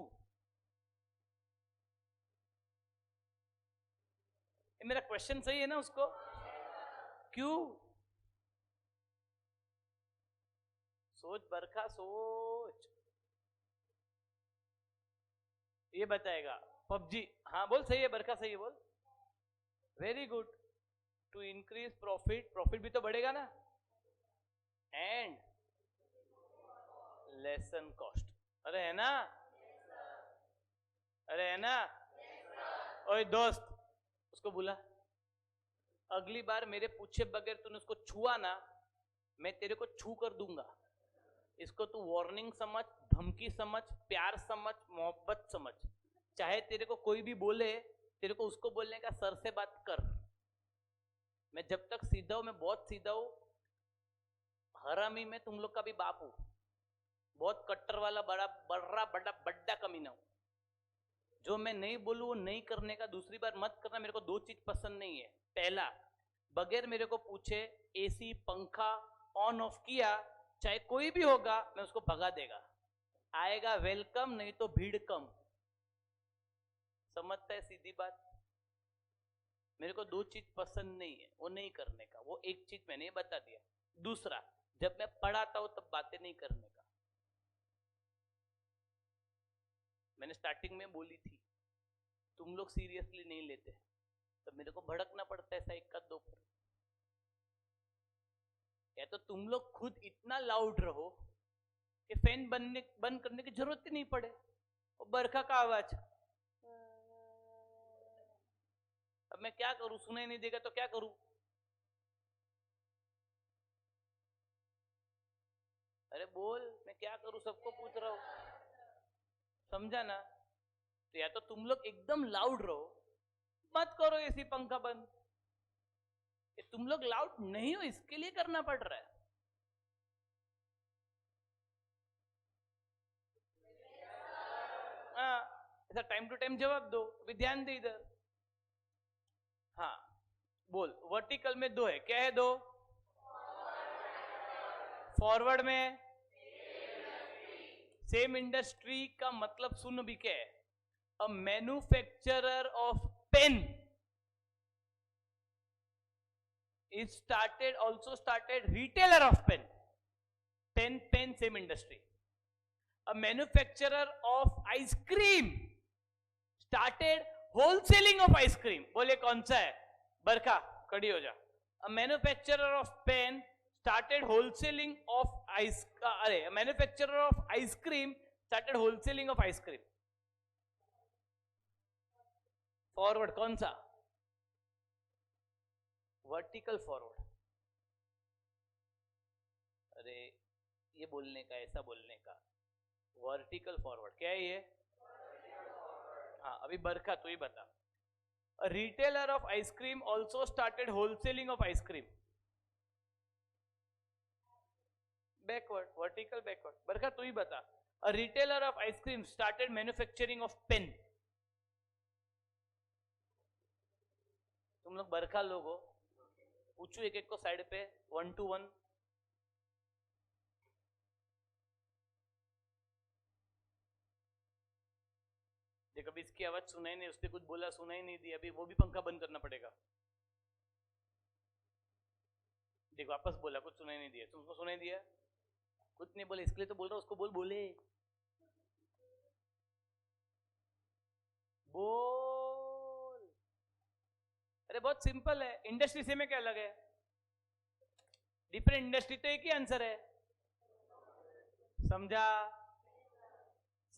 ये मेरा क्वेश्चन सही है ना उसको? क्यों? सोच बरखा, सोच। ये बताएगा पबजी। हाँ बोल, सही है बरखा, सही है बोल। Very good. To increase profit, profit भी तो बढ़ेगा ना, एंड लेसन कॉस्ट। अरे है ना? अरे है ना? ओए दोस्त, उसको बुला। अगली बार मेरे पूछे बगैर तूने उसको छुआ ना, मैं तेरे को छू कर दूंगा। इसको तू वार्निंग समझ, धमकी समझ, प्यार समझ, मोहब्बत समझ। चाहे तेरे को कोई भी बोले, तेरे को उसको बोलने का सर से बात कर। मैं जब तक सीधा हूं, मैं बहुत सीधा हूं। हरामी में तुम लोग का भी बाप हूं, बहुत कट्टर वाला बड़ा बड़ा बड़ा बड्डा कमीना हूं। जो मैं नहीं बोलूं वो नहीं करने का। दूसरी बार मत करना। मेरे को 2 चीज पसंद नहीं है। पहला, बगैर मेरे को पूछे एसी पंखा ऑन ऑफ किया, चाहे कोई भी होगा, मैं उसको भगा देगा। आएगा वेलकम, नहीं तो भीड़ कम। समझता है सीधी बात? मेरे को 2 चीज पसंद नहीं है, वो नहीं करने का। वो एक चीज मैंने ये बता दिया। दूसरा, जब मैं पढ़ाता हूं तब बातें नहीं करने का। मैंने स्टार्टिंग में बोली थी, तुम लोग सीरियसली नहीं लेते, तो मेरे को भड़कना पड़ता है ऐसा एक का दो पर। या तो तुम लोग खुद इतना लाउड रहो कि फैन बंद करने की जरूरत ही नहीं पड़े। और बरखा का आवाज, अब मैं क्या करूं? सुनाई नहीं देगा तो क्या करूं? अरे बोल, मैं क्या करूं? सबको पूछ रहा हूं, समझा ना? तो या तो तुम लोग एकदम लाउड रहो, मत करो एसी पंखा बंद। ये तुम लोग लाउड नहीं हो, इसके लिए करना पड़ रहा है। हाँ, ऐसा टाइम टू टाइम जवाब दो, अभी ध्यान दे इधर। हाँ बोल, वर्टिकल में 2 है, क्या है 2? फॉरवर्ड में सेम इंडस्ट्री का मतलब सुन भी क्या है? A manufacturer of pen is also started retailer of pen. Pen same industry. A manufacturer of ice cream started wholesaling of ice cream. बोले कौन सा है? बरखा खड़ी हो जा। A manufacturer of pen started wholesaling of ice अरे a manufacturer of ice cream started wholesaling of ice cream. Forward कौन सा? Vertical forward. अरे ये बोलने का, ऐसा बोलने का। वर्टिकल फॉरवर्ड क्या है ये? हाँ अभी बरखा तू ही बता। A retailer of ice cream also started wholesaling of ice cream. Backward, vertical backward. बरखा तू ही बता। A retailer of ice cream started manufacturing of pen. तुम लोग बरखा लोग हो, पूछू एक एक को साइड पे 1 to 1। देख अभी इसकी आवाज सुनाई नहीं, उसने कुछ बोला सुनाई नहीं दी, अभी वो भी पंखा बंद करना पड़ेगा। देख वापस बोला, कुछ सुनाई नहीं दिया। तुमको सुनाई दिया? कुछ नहीं बोले, इसके लिए तो बोल रहा हूं, उसको बोल, बोले बोल। अरे बहुत सिंपल है। इंडस्ट्री से में क्या अलग है? डिफरेंट इंडस्ट्री तो एक ही आंसर है। समझा?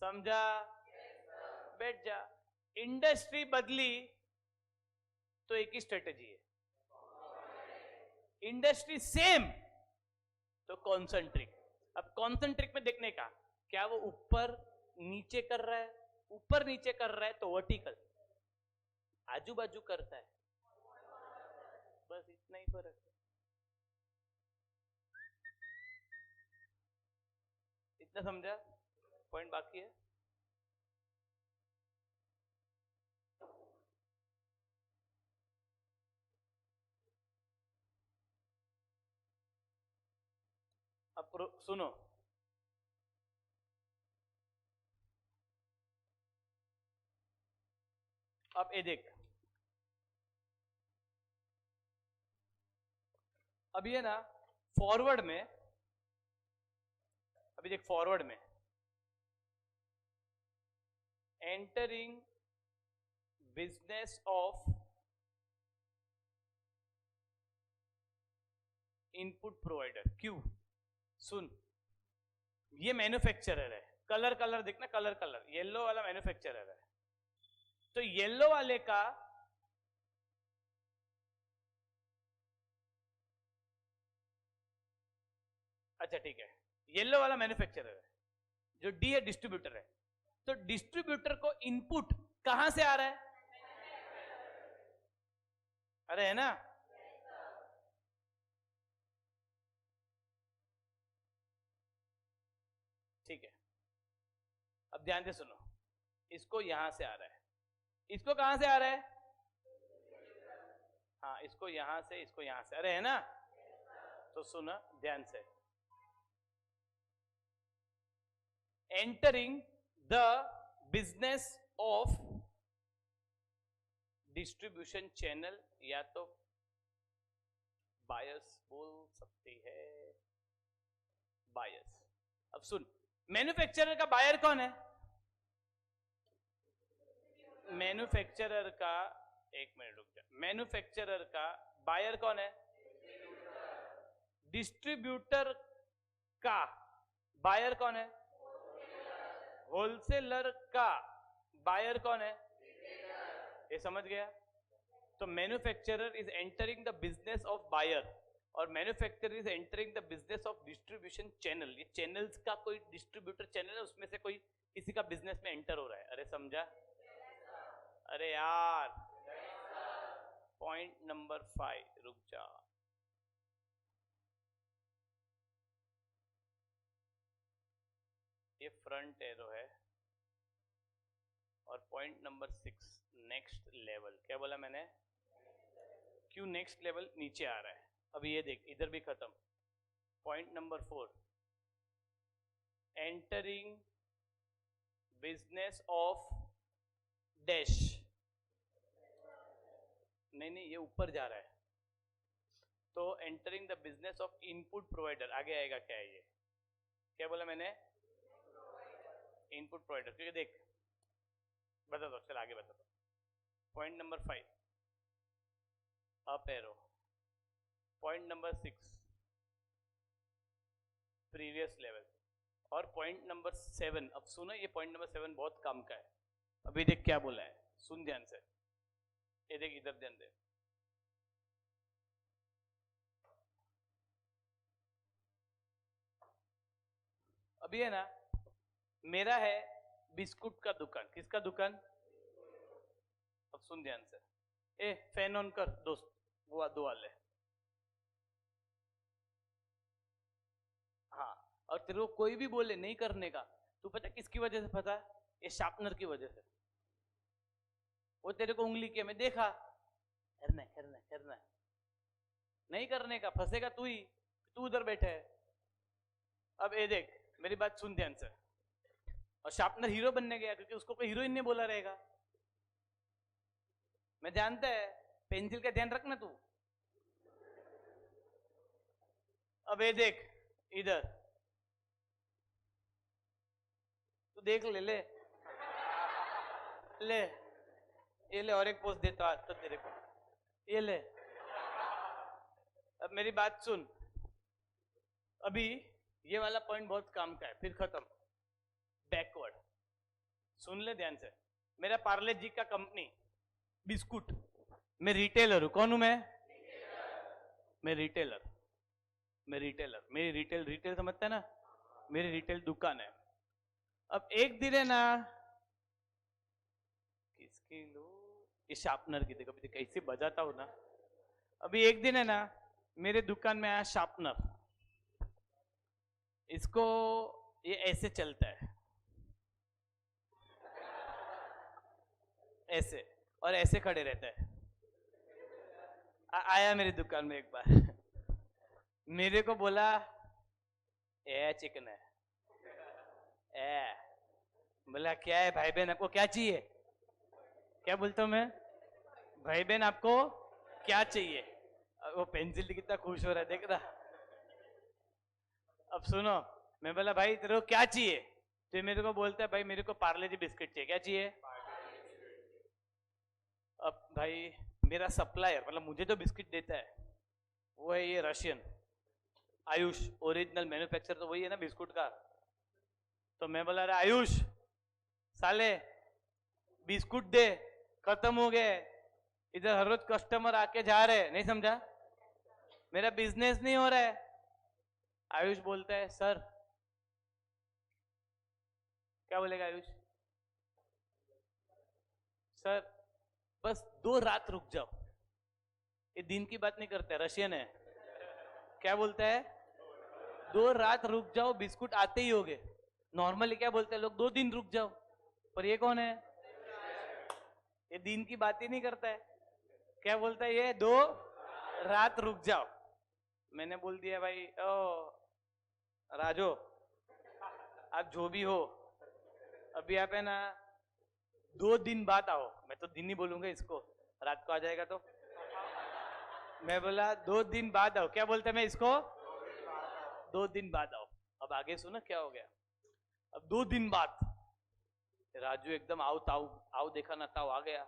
समझा? बैठ जा। इंडस्ट्री बदली तो एक ही स्ट्रेटेजी है। इंडस्ट्री सेम तो कॉन्सेंट्रिक। अब कॉन्सेंट्रिक में देखने का, क्या वो ऊपर नीचे कर रहा है? ऊपर नीचे कर रहा है तो वर्टिकल, आजू बाजू करता है, बस इतना ही फर्क है। इतना समझा? पॉइंट बाकी है। अब सुनो, अब ये देख, अब ये ना फॉरवर्ड में, अभी देख फॉरवर्ड में entering business of input provider, क्यों? सुन, ये मैन्युफैक्चरर है, कलर कलर देखना, कलर कलर, येलो वाला मैन्युफैक्चरर है, तो येलो वाले का अच्छा ठीक है, येलो वाला मैन्युफैक्चरर है, जो डी है डिस्ट्रीब्यूटर है, तो डिस्ट्रीब्यूटर को इनपुट कहां से आ रहा है? अरे है ना, ठीक है। अब ध्यान से सुनो, इसको यहां से आ रहा है, इसको कहां से आ रहा है? हाँ, इसको यहां से, इसको यहां से, अरे है ना, तो सुना ध्यान से, entering the business of distribution channel, या तो बायर्स बोल सकती है, बायर्स। अब सुन, मैन्युफैक्चरर का बायर कौन है? मैन्युफैक्चरर का, एक मिनट रुक जा, मैन्युफैक्चरर का बायर कौन है? डिस्ट्रीब्यूटर का बायर कौन है? होलसेलर का बायर कौन है? ये समझ गया? तो manufacturer is entering the business of buyer और manufacturer is entering the business of distribution channel. ये चैनल्स का कोई डिस्ट्रीब्यूटर चैनल है, उसमें से कोई किसी का बिजनेस में एंटर हो रहा है। अरे समझा? अरे यार, पॉइंट नंबर 5, रुक जा, ये फ्रंट एरो है, और पॉइंट नंबर 6 नेक्स्ट लेवल। क्या बोला मैंने? क्यों नेक्स्ट लेवल? नीचे आ रहा है। अब ये देख, इधर भी खत्म। Point number 4, entering business of dash. नहीं, ये ऊपर जा रहा है, तो entering the business of input provider. आगे आएगा क्या है ये? क्या बोला मैंने? Input provider. क्योंकि देख, बता दो, चल आगे बता दो। Point number 5 up arrow, point number 6 previous level, और पॉइंट नंबर 7। अब सुनो, ये पॉइंट नंबर 7 बहुत काम का है। अभी देख क्या बोला है, सुन ध्यान से। ये देख, इधर ध्यान दे। अभी है ना, मेरा है बिस्कुट का दुकान। किसका दुकान? अब सुन ध्यान से। ए, फैन ऑन कर दोस्त, वो दो वाले। हाँ, और तेरे को कोई भी बोले नहीं करने का, तू पता किसकी वजह से फंसा? ये शार्पनर की वजह से। वो तेरे को उंगली के में देखा, करना करना करना, नहीं करने का, फंसेगा तू ही, तू उधर बैठे है। अब ये देख, मेरी बात सुन ध्यान से। और शार्पनर हीरो बनने गया, क्योंकि उसको कोई हीरोइन नहीं बोला रहेगा। मैं जानता है, पेंसिल का ध्यान रखना तू। अब ये देख इधर, तू देख ले, ले ले, ये ले, और एक पोस्ट देता आज तो तेरे को, ये ले। अब मेरी बात सुन, अभी ये वाला पॉइंट बहुत काम का है, फिर खत्म। बैकवर्ड सुन ले ध्यान से। मेरा पार्ले जी का कंपनी बिस्कुट, मैं रिटेलर हूं। कौन हूं मैं? मैं रिटेलर। मेरी रिटेल समझता है ना, मेरी रिटेल दुकान है। अब एक दिन है ना, किसकी लो, ये शार्पनर की। देखो अभी कैसे बजाता हूं ना। अभी एक दिन है ना, मेरे दुकान में आया शार्पनर। इसको ये ऐसे चलता है, ऐसे, और ऐसे खड़े रहता है। आया मेरी दुकान में एक बार, मेरे को बोला ए चिकन है ए। बोला क्या है भाई बहन, आपको क्या चाहिए? क्या बोलता हूं मैं, भाई बहन आपको क्या चाहिए? वो पेंसिल कितना खुश हो रहा है, देख रहा। अब सुनो, मैं बोला भाई तेरे को क्या चाहिए? तो मेरे को बोलता है भाई मेरे को पार्ले जी बिस्किट चाहिए। क्या चाहिए? अब भाई मेरा सप्लायर, मतलब मुझे जो बिस्किट देता है वो है ये रशियन आयुष, ओरिजिनल मैन्युफैक्चर तो वही है ना बिस्कुट का। तो मैं बोला अरे आयुष साले बिस्कुट दे, खत्म हो गए, इधर हर रोज कस्टमर आके जा रहे, नहीं समझा, मेरा बिजनेस नहीं हो रहा है। आयुष बोलता है सर, क्या बोलेगा आयुष? सर बस 2 रात रुक जाओ। ये दिन की बात नहीं करते, रशियन है। क्या बोलता है? 2 रात रुक जाओ, बिस्कुट आते ही होगे। नॉर्मली क्या बोलते हैं लोग? 2 दिन रुक जाओ। पर ये कौन है? ये दिन की बात ही नहीं करता है। क्या बोलता है ये? 2 रात रुक जाओ। मैंने बोल दिया भाई ओ राजो, आप जो भी हो, अभी आप है ना 2 दिन बाद आओ। मैं तो दिन ही बोलूंगा इसको, रात को आ जाएगा तो। मैं बोला 2 दिन बाद आओ। क्या बोलता है मैं इसको? 2 दिन बाद आओ। अब आगे सुनो क्या हो गया। अब 2 दिन बाद राजू एकदम आओ ताऊ, आओ देखा ना ताऊ आ गया।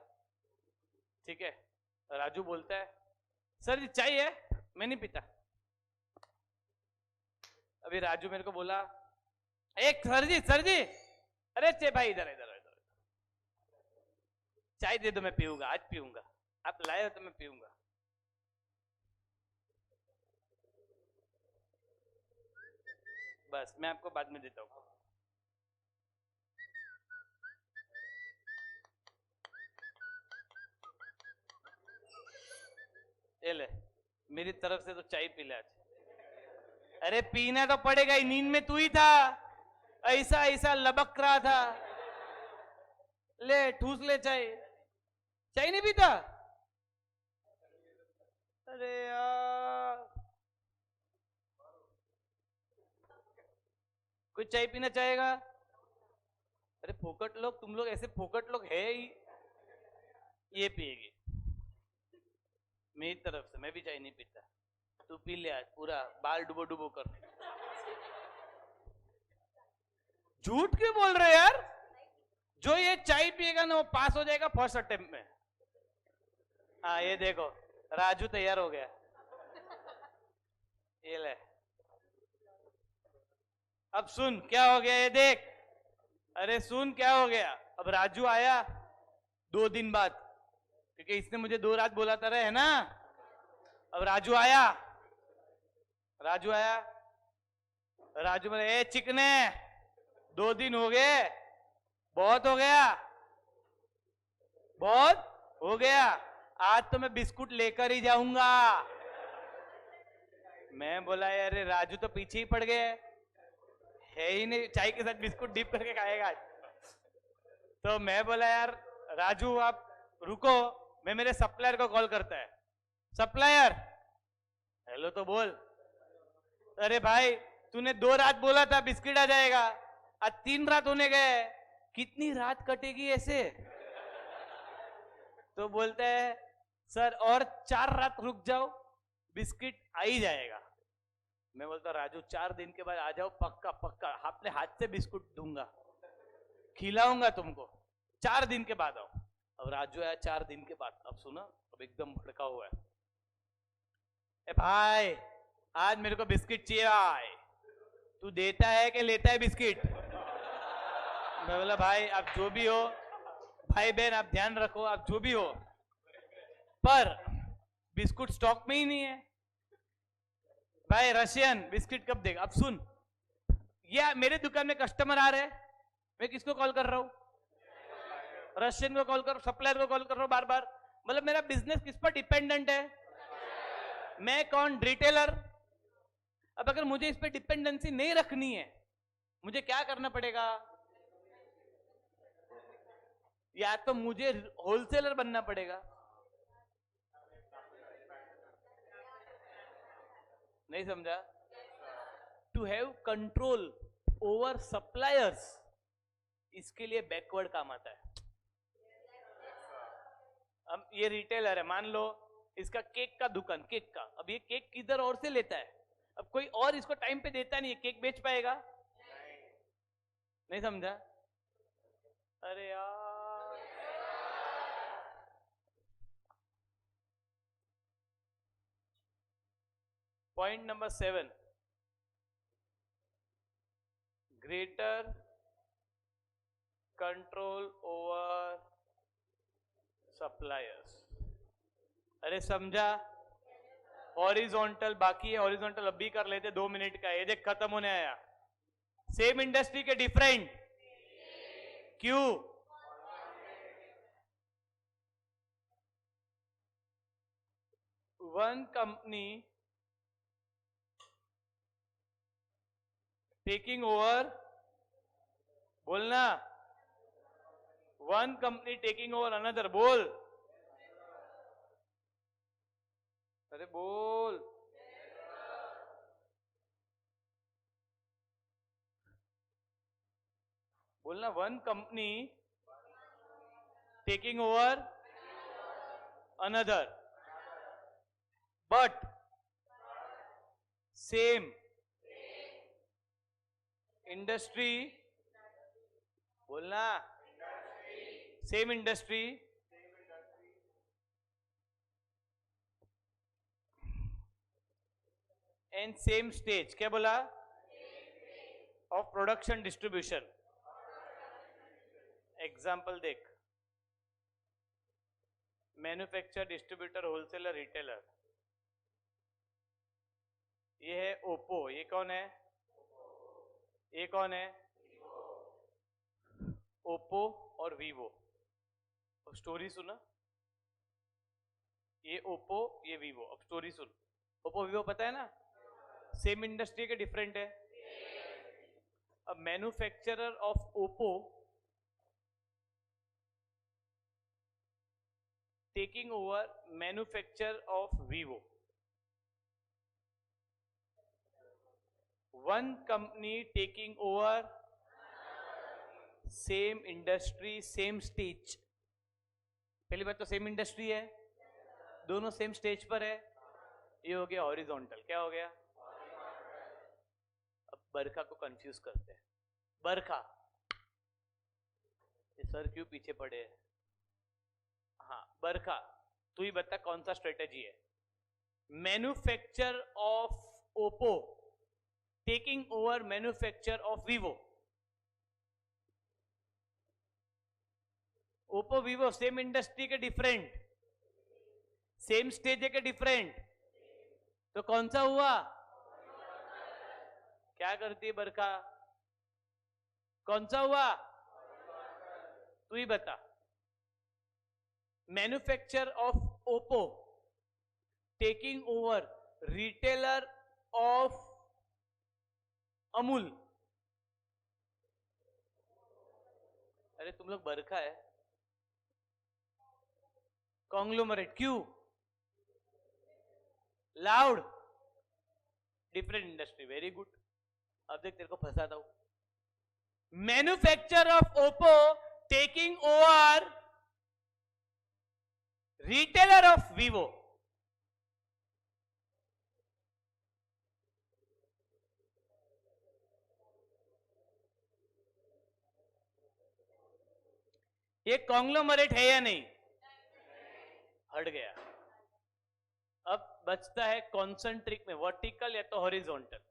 ठीक है, राजू बोलता है सर जी चाय है? मैं नहीं पीता। अभी राजू मेरे को बोला एक सर जी, अरे चे भाई इधर इधर इधर, चाय दे दो, मैं पीऊंगा, आज पीऊंगा, आप लाए हो तो मैं पीऊंगा। बस मैं आपको बाद में देता हूं। ये ले, मेरी तरफ से तो चाय पी ले आज। अरे पीना तो पड़ेगा ही, नींद में तू ही था, ऐसा ऐसा लबक रहा था। ले ठूस ले चाय। चाय नहीं पीता? अरे यार, कोई चाय पीना चाहेगा? अरे फोकट लोग, तुम लोग ऐसे फोकट लोग है ही। ये पिएगी मेरी तरफ से, मैं भी चाय नहीं पीता। तू पी ले आज पूरा, बाल डुबो डुबो कर। झूठ क्यों बोल रहे यार? जो ये चाय पिएगा ना वो पास हो जाएगा फर्स्ट अटेम्प्ट में। हाँ ये देखो, राजू तैयार हो गया। ये ले, अब सुन क्या हो गया ये देख। अरे सुन क्या हो गया। अब राजू आया 2 दिन बाद, क्योंकि इसने मुझे 2 रात बोला था है ना। अब राजू आया, राजू आया, राजू बोले ए चिकने 2 दिन हो गए, बहुत हो गया, बहुत हो गया, आज तो मैं बिस्कुट लेकर ही जाऊंगा। मैं बोला अरे राजू तो पीछे ही पड़ गए, है ही नहीं, चाय के साथ बिस्कुट डिप करके खाएगा आज। तो मैं बोला यार राजू आप रुको, मैं मेरे सप्लायर को कॉल करता है। सप्लायर, हेलो तो बोल। अरे भाई तूने 2 रात बोला था बिस्किट आ जाएगा, आज 3 रात होने गए, कितनी रात कटेगी ऐसे? तो बोलता है सर और 4 रात रुक जाओ, बिस्किट आ ही जाएगा। मैं बोलता राजू 4 दिन के बाद आ जाओ, पक्का पक्का अपने हाथ से बिस्कुट दूंगा, खिलाऊंगा तुमको, 4 दिन के बाद आओ। अब राजू आया 4 दिन के बाद। अब सुना, अब एकदम भड़का हुआ है, ए भाई आज मेरे को बिस्किट चाहिए भाई, तू देता है कि लेता है बिस्किट? मैं बोला भाई आप जो भी हो, भाई बहन आप ध्यान रखो, आप जो भी हो, पर बिस्कुट स्टॉक में ही नहीं है भाई, रशियन बिस्किट कब देगा? अब सुन, ये मेरे दुकान में कस्टमर आ रहे हैं, मैं किसको कॉल कर रहा हूं? रशियन को कॉल कर, सप्लायर को कॉल कर रहा हूं बार बार। मतलब मेरा बिजनेस किस पर डिपेंडेंट है? मैं कौन? रिटेलर। अब अगर मुझे इस पर डिपेंडेंसी नहीं रखनी है, मुझे क्या करना पड़ेगा? या तो मुझे होलसेलर बनना पड़ेगा। नहीं समझा? To have control over suppliers, इसके लिए बैकवर्ड काम आता है। अब ये रिटेलर है, मान लो इसका केक का दुकान, केक का, अब ये केक किधर और से लेता है, अब कोई और इसको टाइम पे देता नहीं है, केक बेच पाएगा? नहीं समझा? अरे यार, point number 7, greater control over suppliers. अरे समझा? हॉरिजॉन्टल बाकी है, हॉरिजॉन्टल अभी कर लेते, 2 मिनट का, ये देख खत्म होने आया। सेम इंडस्ट्री के डिफरेंट, क्यों? वन कंपनी टेकिंग ओवर, बोलना, one company taking over another, बोल, अरे बोल, बोलना, one company taking over another, but same industry, बोलना, same industry and same stage, क्या बोला? Of production distribution. एग्जाम्पल देख, मैन्युफैक्चर, डिस्ट्रीब्यूटर, होलसेलर, रिटेलर। ये है ओप्पो, ये कौन है? ये कौन है? ओप्पो और वीवो। स्टोरी सुना, ये ओप्पो, ये वीवो। अब स्टोरी सुन, ओप्पो वीवो पता है ना, सेम इंडस्ट्री के डिफरेंट है। अब manufacturer of Oppo taking over manufacture of Vivo, one company taking over same industry same stage. पहली बात तो सेम इंडस्ट्री है, दोनों सेम स्टेज पर है, ये हो गया हॉरिजॉन्टल। क्या हो गया? अब बरखा को कंफ्यूज करते हैं। बरखा, ये सर क्यों पीछे पड़े हैं? हाँ बरखा, तू ही बता कौन सा स्ट्रेटेजी है? Manufacture of Oppo taking over manufacture of Vivo. Oppo Vivo same industry के डिफरेंट, सेम स्टेज के डिफरेंट, तो कौन सा हुआ? क्या करती है बरखा? कौन सा हुआ? तू ही बता। Manufacture of Oppo taking over retailer of Amul. अरे तुम लोग बरखा है, कॉन्ग्लोमरेट, क्यों? Loud, different industry, very good. अब देख तेरे को फंसाता हूं। Manufacture of Oppo taking over retailer of Vivo. ये कॉन्ग्लोमरेट है या नहीं? हट गया। अब बचता है कॉन्सेंट्रिक में, वर्टिकल या तो हॉरिजॉन्टल।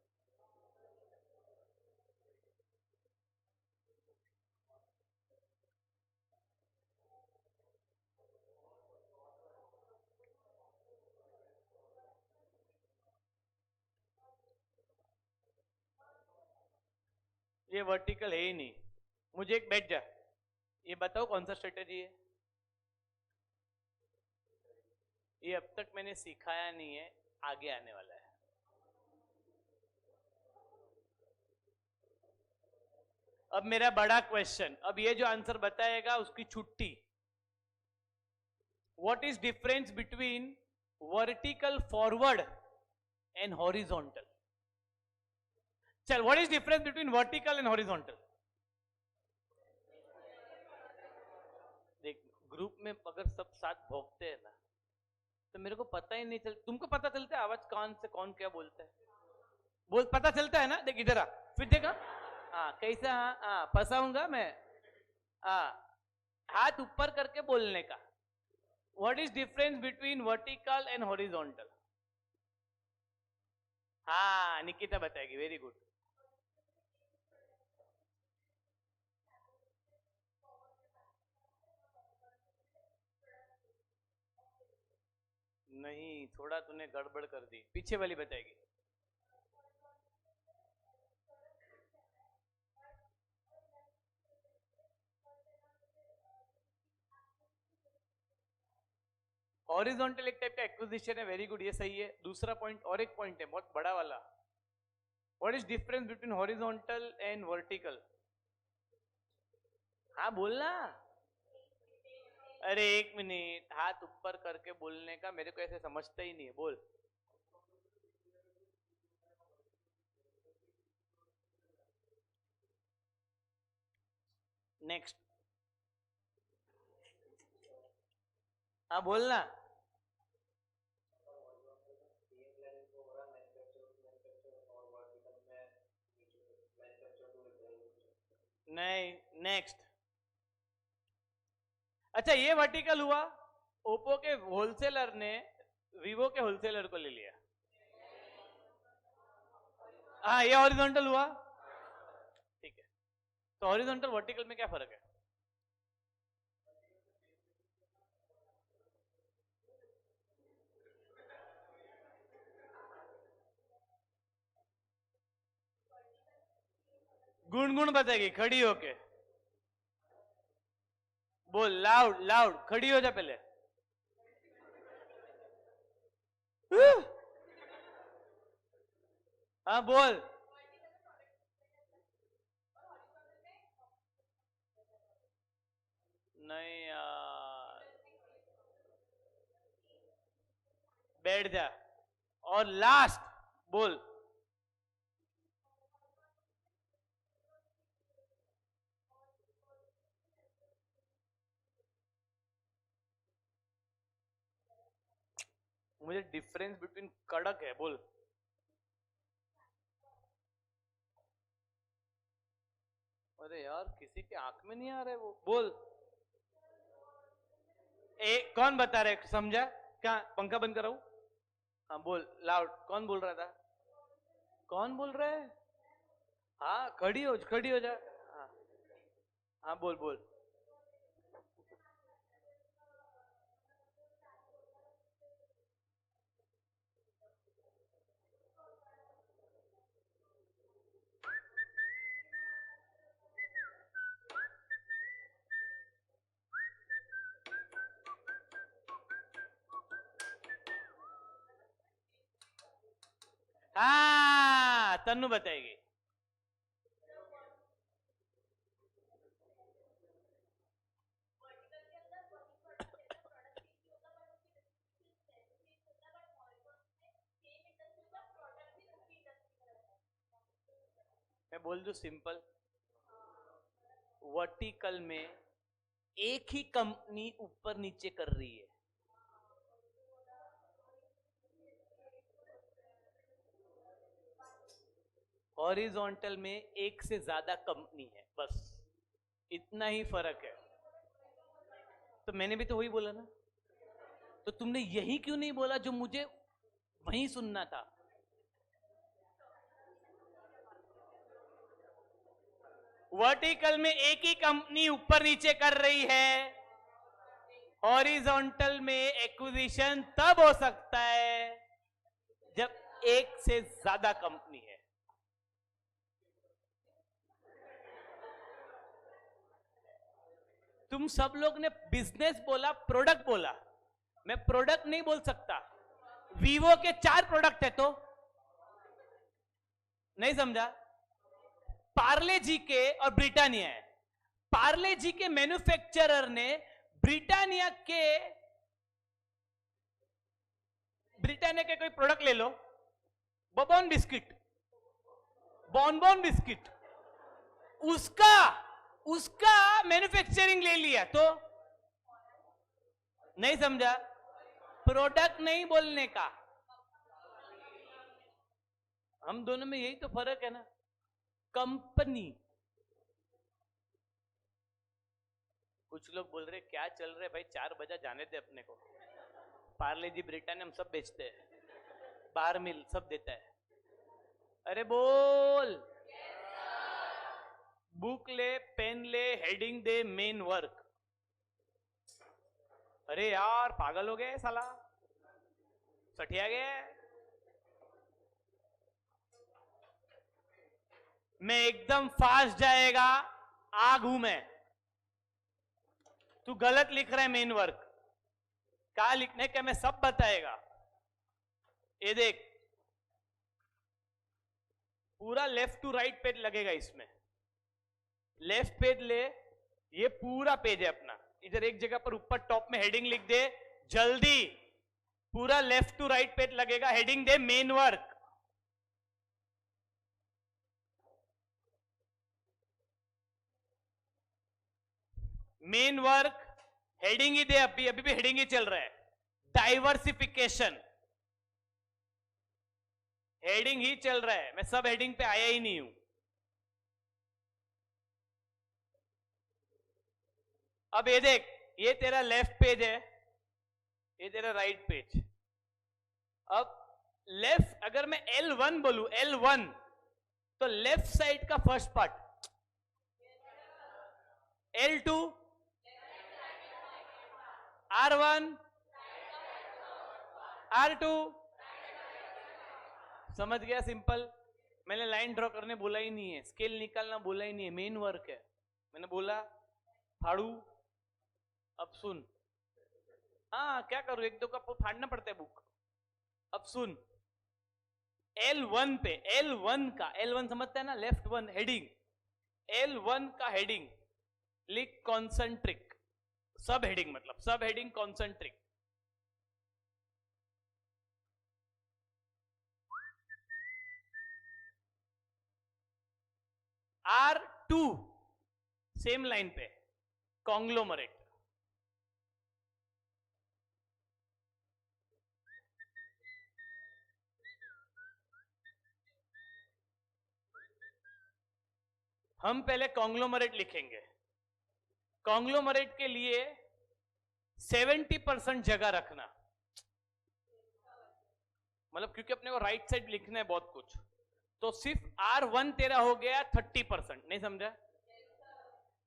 ये वर्टिकल है ही नहीं। मुझे एक बैठ जा, ये बताओ कौन सा स्ट्रेटेजी है? ये अब तक मैंने सिखाया नहीं है, आगे आने वाला है। अब मेरा बड़ा क्वेश्चन, अब ये जो आंसर बताएगा उसकी छुट्टी। What is difference between vertical forward and horizontal? चल, what is difference between vertical and horizontal? देख, ग्रुप में अगर सब साथ भौंकते हैं ना, तो मेरे को पता ही नहीं चलता। तुमको पता चलता है आवाज कान से कौन क्या बोलता है? बोल, पता चलता है ना? देख इधर आ, फिर देखा। हाँ, कैसा? हाँ, फंसाऊंगा मैं। हाँ, हाथ ऊपर करके बोलने का। What is difference between vertical and horizontal? हाँ, निकिता बताएगी। Very good. नहीं, थोड़ा तूने गड़बड़ कर दी। पीछे वाली बताएगी। हॉरिजॉन्टल एक टाइप का एक्विजिशन है। वेरी गुड, ये सही है। दूसरा पॉइंट, और एक पॉइंट है बहुत बड़ा वाला। What is difference between horizontal and vertical? हाँ, बोलना। अरे एक मिनट, हाथ ऊपर करके बोलने का मेरे को ऐसे समझता ही नहीं है। बोल। नेक्स्ट। हाँ, बोलना। नहीं, नेक्स्ट। अच्छा, ये वर्टिकल हुआ। ओप्पो के होलसेलर ने वीवो के होलसेलर को ले लिया। हाँ, ये हॉरिजॉन्टल हुआ। ठीक है, तो हॉरिजॉन्टल वर्टिकल में क्या फर्क है? गुण बताएगी खड़ी होके। बोल, लाउड लाउड, खड़ी हो जा पहले। हाँ, बोल। नहीं यार, बैठ जा। और लास्ट बोल। मुझे डिफरेंस बिटवीन कड़क है, बोल। अरे यार, किसी के आंख में नहीं आ रहा है वो। बोल। कौन बता रहे? समझा क्या? पंखा बंद कराऊं? हाँ, बोल लाउड। कौन बोल रहा था? कौन बोल रहा है? हाँ, खड़ी हो जा। हाँ। हाँ, बोल बोल। हाँ, तन्नू बताएगी। मैं बोल दूं सिंपल। वर्टिकल में एक ही कंपनी ऊपर नीचे कर रही है। हॉरिजॉन्टल में एक से ज्यादा कंपनी है, बस इतना ही फर्क है। तो मैंने भी तो वही बोला ना। तो तुमने यही क्यों नहीं बोला जो मुझे वहीं सुनना था? वर्टिकल में एक ही कंपनी ऊपर नीचे कर रही है। हॉरिजॉन्टल में एक्विजिशन तब हो सकता है जब एक से ज्यादा कंपनी है। तुम सब लोग ने बिजनेस बोला, प्रोडक्ट बोला। मैं प्रोडक्ट नहीं बोल सकता। वीवो के 4 प्रोडक्ट है तो नहीं समझा? पार्ले जी के और ब्रिटानिया है। पार्ले जी के मैन्युफैक्चरर ने ब्रिटानिया के कोई प्रोडक्ट ले लो, बबॉन बिस्किट। बॉनबॉन बिस्किट, उसका उसका मैन्युफैक्चरिंग ले लिया तो नहीं समझा, प्रोडक्ट नहीं बोलने का। हम दोनों में यही तो फर्क है ना, कंपनी। कुछ लोग बोल रहे क्या चल रहे भाई, 4 बजा जाने दे अपने को, पार्ले जी ब्रिटानिया हम सब बेचते हैं, बार मिल सब देता है। अरे बोल, बुक ले, पेन ले, हेडिंग दे, मेन वर्क। अरे यार पागल हो गए साला, सठिया गया। मैं एकदम फास्ट जाएगा, आग हूं मैं। तू गलत लिख रहा है मेन वर्क, क्या लिखने का मैं सब बताएगा। ये देख, पूरा लेफ्ट टू राइट पेज लगेगा इसमें, लेफ्ट पेज ले, ये पूरा पेज है अपना। इधर एक जगह पर ऊपर टॉप में हेडिंग लिख दे जल्दी, पूरा लेफ्ट टू राइट पेज लगेगा, हेडिंग दे main work. Main work heading ही दे, अभी अभी भी हेडिंग ही चल रहा है। डाइवर्सिफिकेशन हेडिंग ही चल रहा है, मैं सब हेडिंग पे आया ही नहीं हूं। अब ये देख, ये तेरा लेफ्ट पेज है, ये तेरा राइट पेज। अब लेफ्ट अगर मैं L1 बोलूं, L1 तो लेफ्ट साइड का first part, L2 R1 R2, समझ गया? सिंपल। मैंने लाइन ड्रॉ करने बोला ही नहीं है, स्केल निकालना बोला ही नहीं है, मेन वर्क है। मैंने बोला फाड़ू, अब सुन। हाँ क्या करूं, एक दो का फाड़ना पड़ता है बुक। अब सुन, L1 पे, L1 का, L1 समझता है ना, लेफ्ट वन हेडिंग, L1 का हेडिंग लिख कॉन्सेंट्रिक, सब हेडिंग मतलब सब heading concentric. R2 same line पे कॉन्ग्लोमरेट। हम पहले कॉन्ग्लोमरेट लिखेंगे। कॉन्ग्लोमरेट के लिए 70% जगह रखना, मतलब क्योंकि अपने को राइट साइड लिखना है बहुत कुछ, तो सिर्फ R1 तेरा हो गया 30%। नहीं समझा?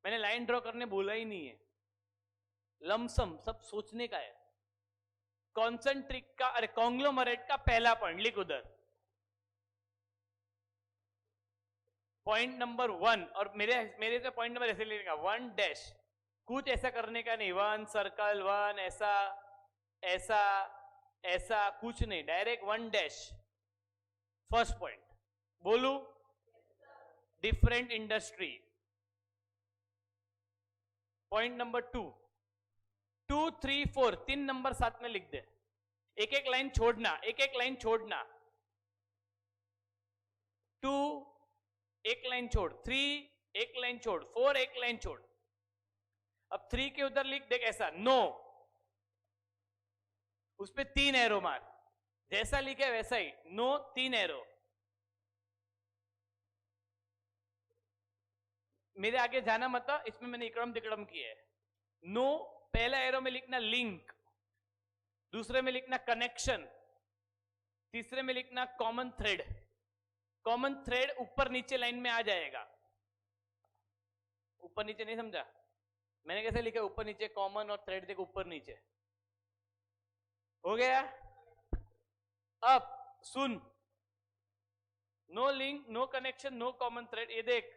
मैंने लाइन ड्रॉ करने बोला ही नहीं है, लमसम सब सोचने का है। कॉन्सेंट्रिक का, अरे कॉन्ग्लोमरेट का पहला पॉइंट लिख उधर, पॉइंट नंबर 1। और मेरे से पॉइंट नंबर ऐसे लिखने का 1 डैश, कुछ ऐसा करने का नहीं, 1 सर्कल 1 ऐसा ऐसा ऐसा कुछ नहीं, डायरेक्ट 1 डैश फर्स्ट पॉइंट। बोलू different industry. Point number 2, 2 3 4 3 number साथ में लिख दे, एक एक लाइन छोड़ना, एक एक लाइन छोड़ना। 2 एक लाइन छोड़, 3 एक लाइन छोड़, 4 एक लाइन छोड़। अब 3 के उधर लिख देख ऐसा, नो, उस पे 3 एरो मार, जैसा लिखे वैसा ही, नो 3 एरो। मेरे आगे जाना मत, इसमें मैंने इकड़म तिकड़म किया है। नो पहला एरो में लिखना लिंक, दूसरे में लिखना कनेक्शन, तीसरे में लिखना कॉमन थ्रेड। कॉमन थ्रेड ऊपर नीचे लाइन में आ जाएगा, ऊपर नीचे नहीं समझा? मैंने कैसे लिखा ऊपर नीचे, कॉमन और थ्रेड देखो ऊपर नीचे, हो गया? अब सुन, no link, no connection, no common thread. ये देख,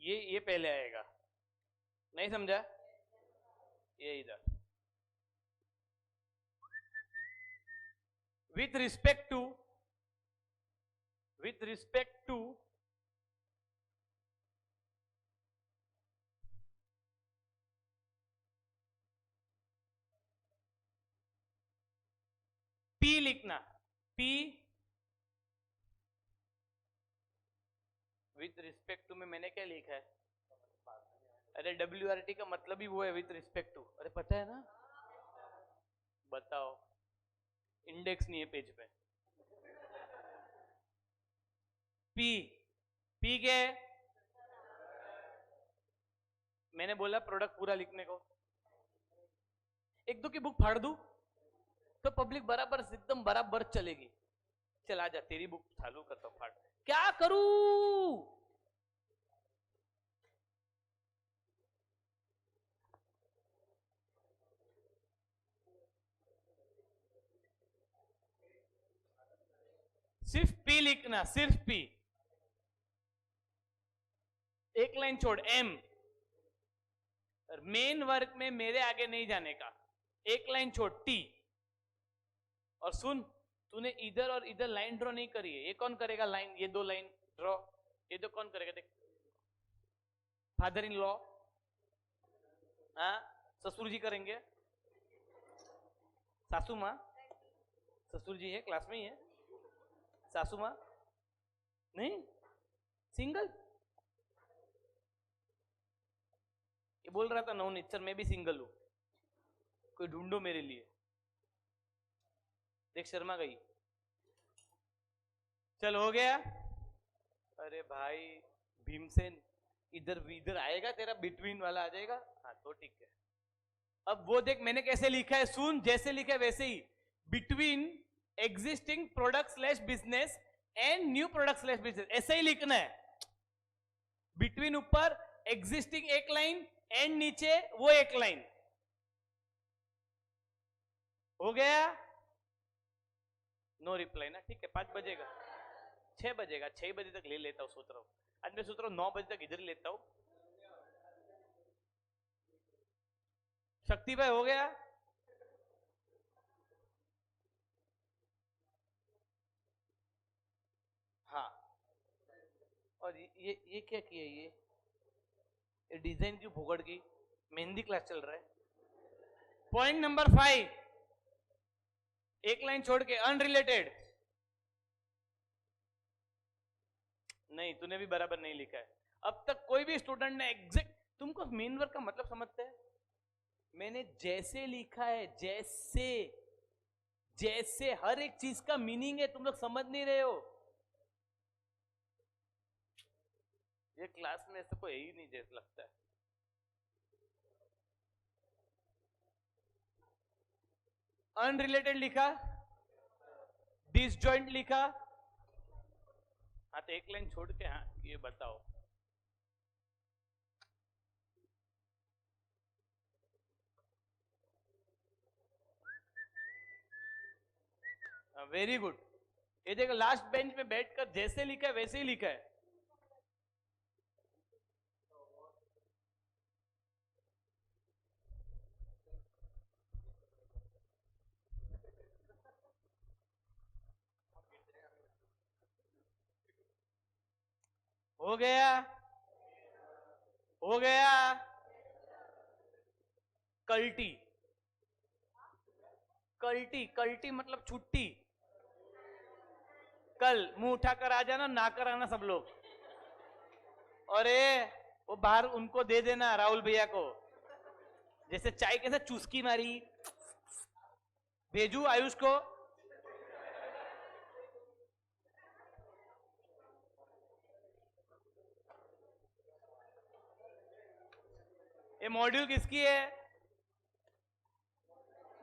ये पहले आएगा, नहीं समझा? ये इधर विथ रिस्पेक्ट टू लिखना, P विथ रिस्पेक्ट टू में मैंने क्या लिखा है? अरे WRT का मतलब ही वो है, विथ रिस्पेक्ट टू। अरे पता है ना? बताओ, इंडेक्स नहीं है पेज पे। P क्या है? मैंने बोला प्रोडक्ट पूरा लिखने को। एक दो की बुक फाड़ दूं तो पब्लिक बराबर एकदम बराबर चलेगी। चला जा, तेरी बुक चालू करता हूं, फाड़। क्या करूं? सिर्फ P लिखना, सिर्फ P। एक लाइन छोड़, M। मेन वर्क में मेरे आगे नहीं जाने का। एक लाइन छोड़, T। और सुन, तूने इधर और इधर लाइन ड्रॉ नहीं करी है। ये कौन करेगा लाइन? ये दो लाइन ड्रॉ, ये तो कौन करेगा? देख, फादर इन लॉ, हाँ, ससुर जी करेंगे। सासू माँ, ससुर जी है, क्लास में ही है। सासू माँ नहीं, सिंगल। ये बोल रहा था नवनीत सर, मैं भी सिंगल हूं, कोई ढूंढो मेरे लिए। देख शर्मा गई। चल हो गया। अरे भाई भीमसेन, इधर इधर आएगा तेरा, बिटवीन वाला आ जाएगा। हाँ तो ठीक है। अब वो देख मैंने कैसे लिखा है, सुन, जैसे लिखा है वैसे ही। Between existing product slash business and new product slash business, ऐसे ही लिखना है। बिटवीन ऊपर, एग्जिस्टिंग एक लाइन, एंड नीचे वो एक लाइन। हो गया? नो रिप्लाई ना, ठीक है। 5 बजेगा, 6 बजेगा, 6 बजे तक ले लेता हूँ, सोच रहा हूँ। आज मैं सोच रहा हूँ 9 बजे तक इधर ही लेता हूँ। शक्ति भाई हो गया? हाँ। और ये क्या किया? ये डिजाइन क्यों फोकड़ की? मेहंदी क्लास चल रहा है। पॉइंट नंबर 5, एक लाइन छोड़ के, अनरिलेटेड। नहीं, तूने भी बराबर नहीं लिखा है। अब तक कोई भी स्टूडेंट ने एग्जैक्ट, तुमको मेन वर्क का मतलब समझते हैं? मैंने जैसे लिखा है, जैसे जैसे हर एक चीज का मीनिंग है, तुम लोग समझ नहीं रहे हो। ये क्लास में ऐसा कोई ही नहीं जैसा लगता है। अनरिलेटेड लिखा, डिसजॉइंट लिखा। हाँ तो एक लाइन छोड़ के, हाँ ये बताओ। Very good. ये देखो, लास्ट बेंच में बैठकर जैसे लिखा है वैसे ही लिखा है। हो गया? हो गया? कल्टी, कल्टी, कल्टी मतलब छुट्टी। कल मुंह उठाकर आ जाना, ना कर आना सब लोग। अरे वो बाहर उनको दे देना, राहुल भैया को। जैसे चाय कैसे चुस्की मारी, भेजू आयुष को। ये मॉड्यूल किसकी है?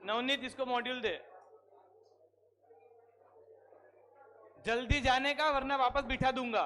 नवनीत, इसको मॉड्यूल दे जल्दी जाने का, वरना वापस बिठा दूंगा।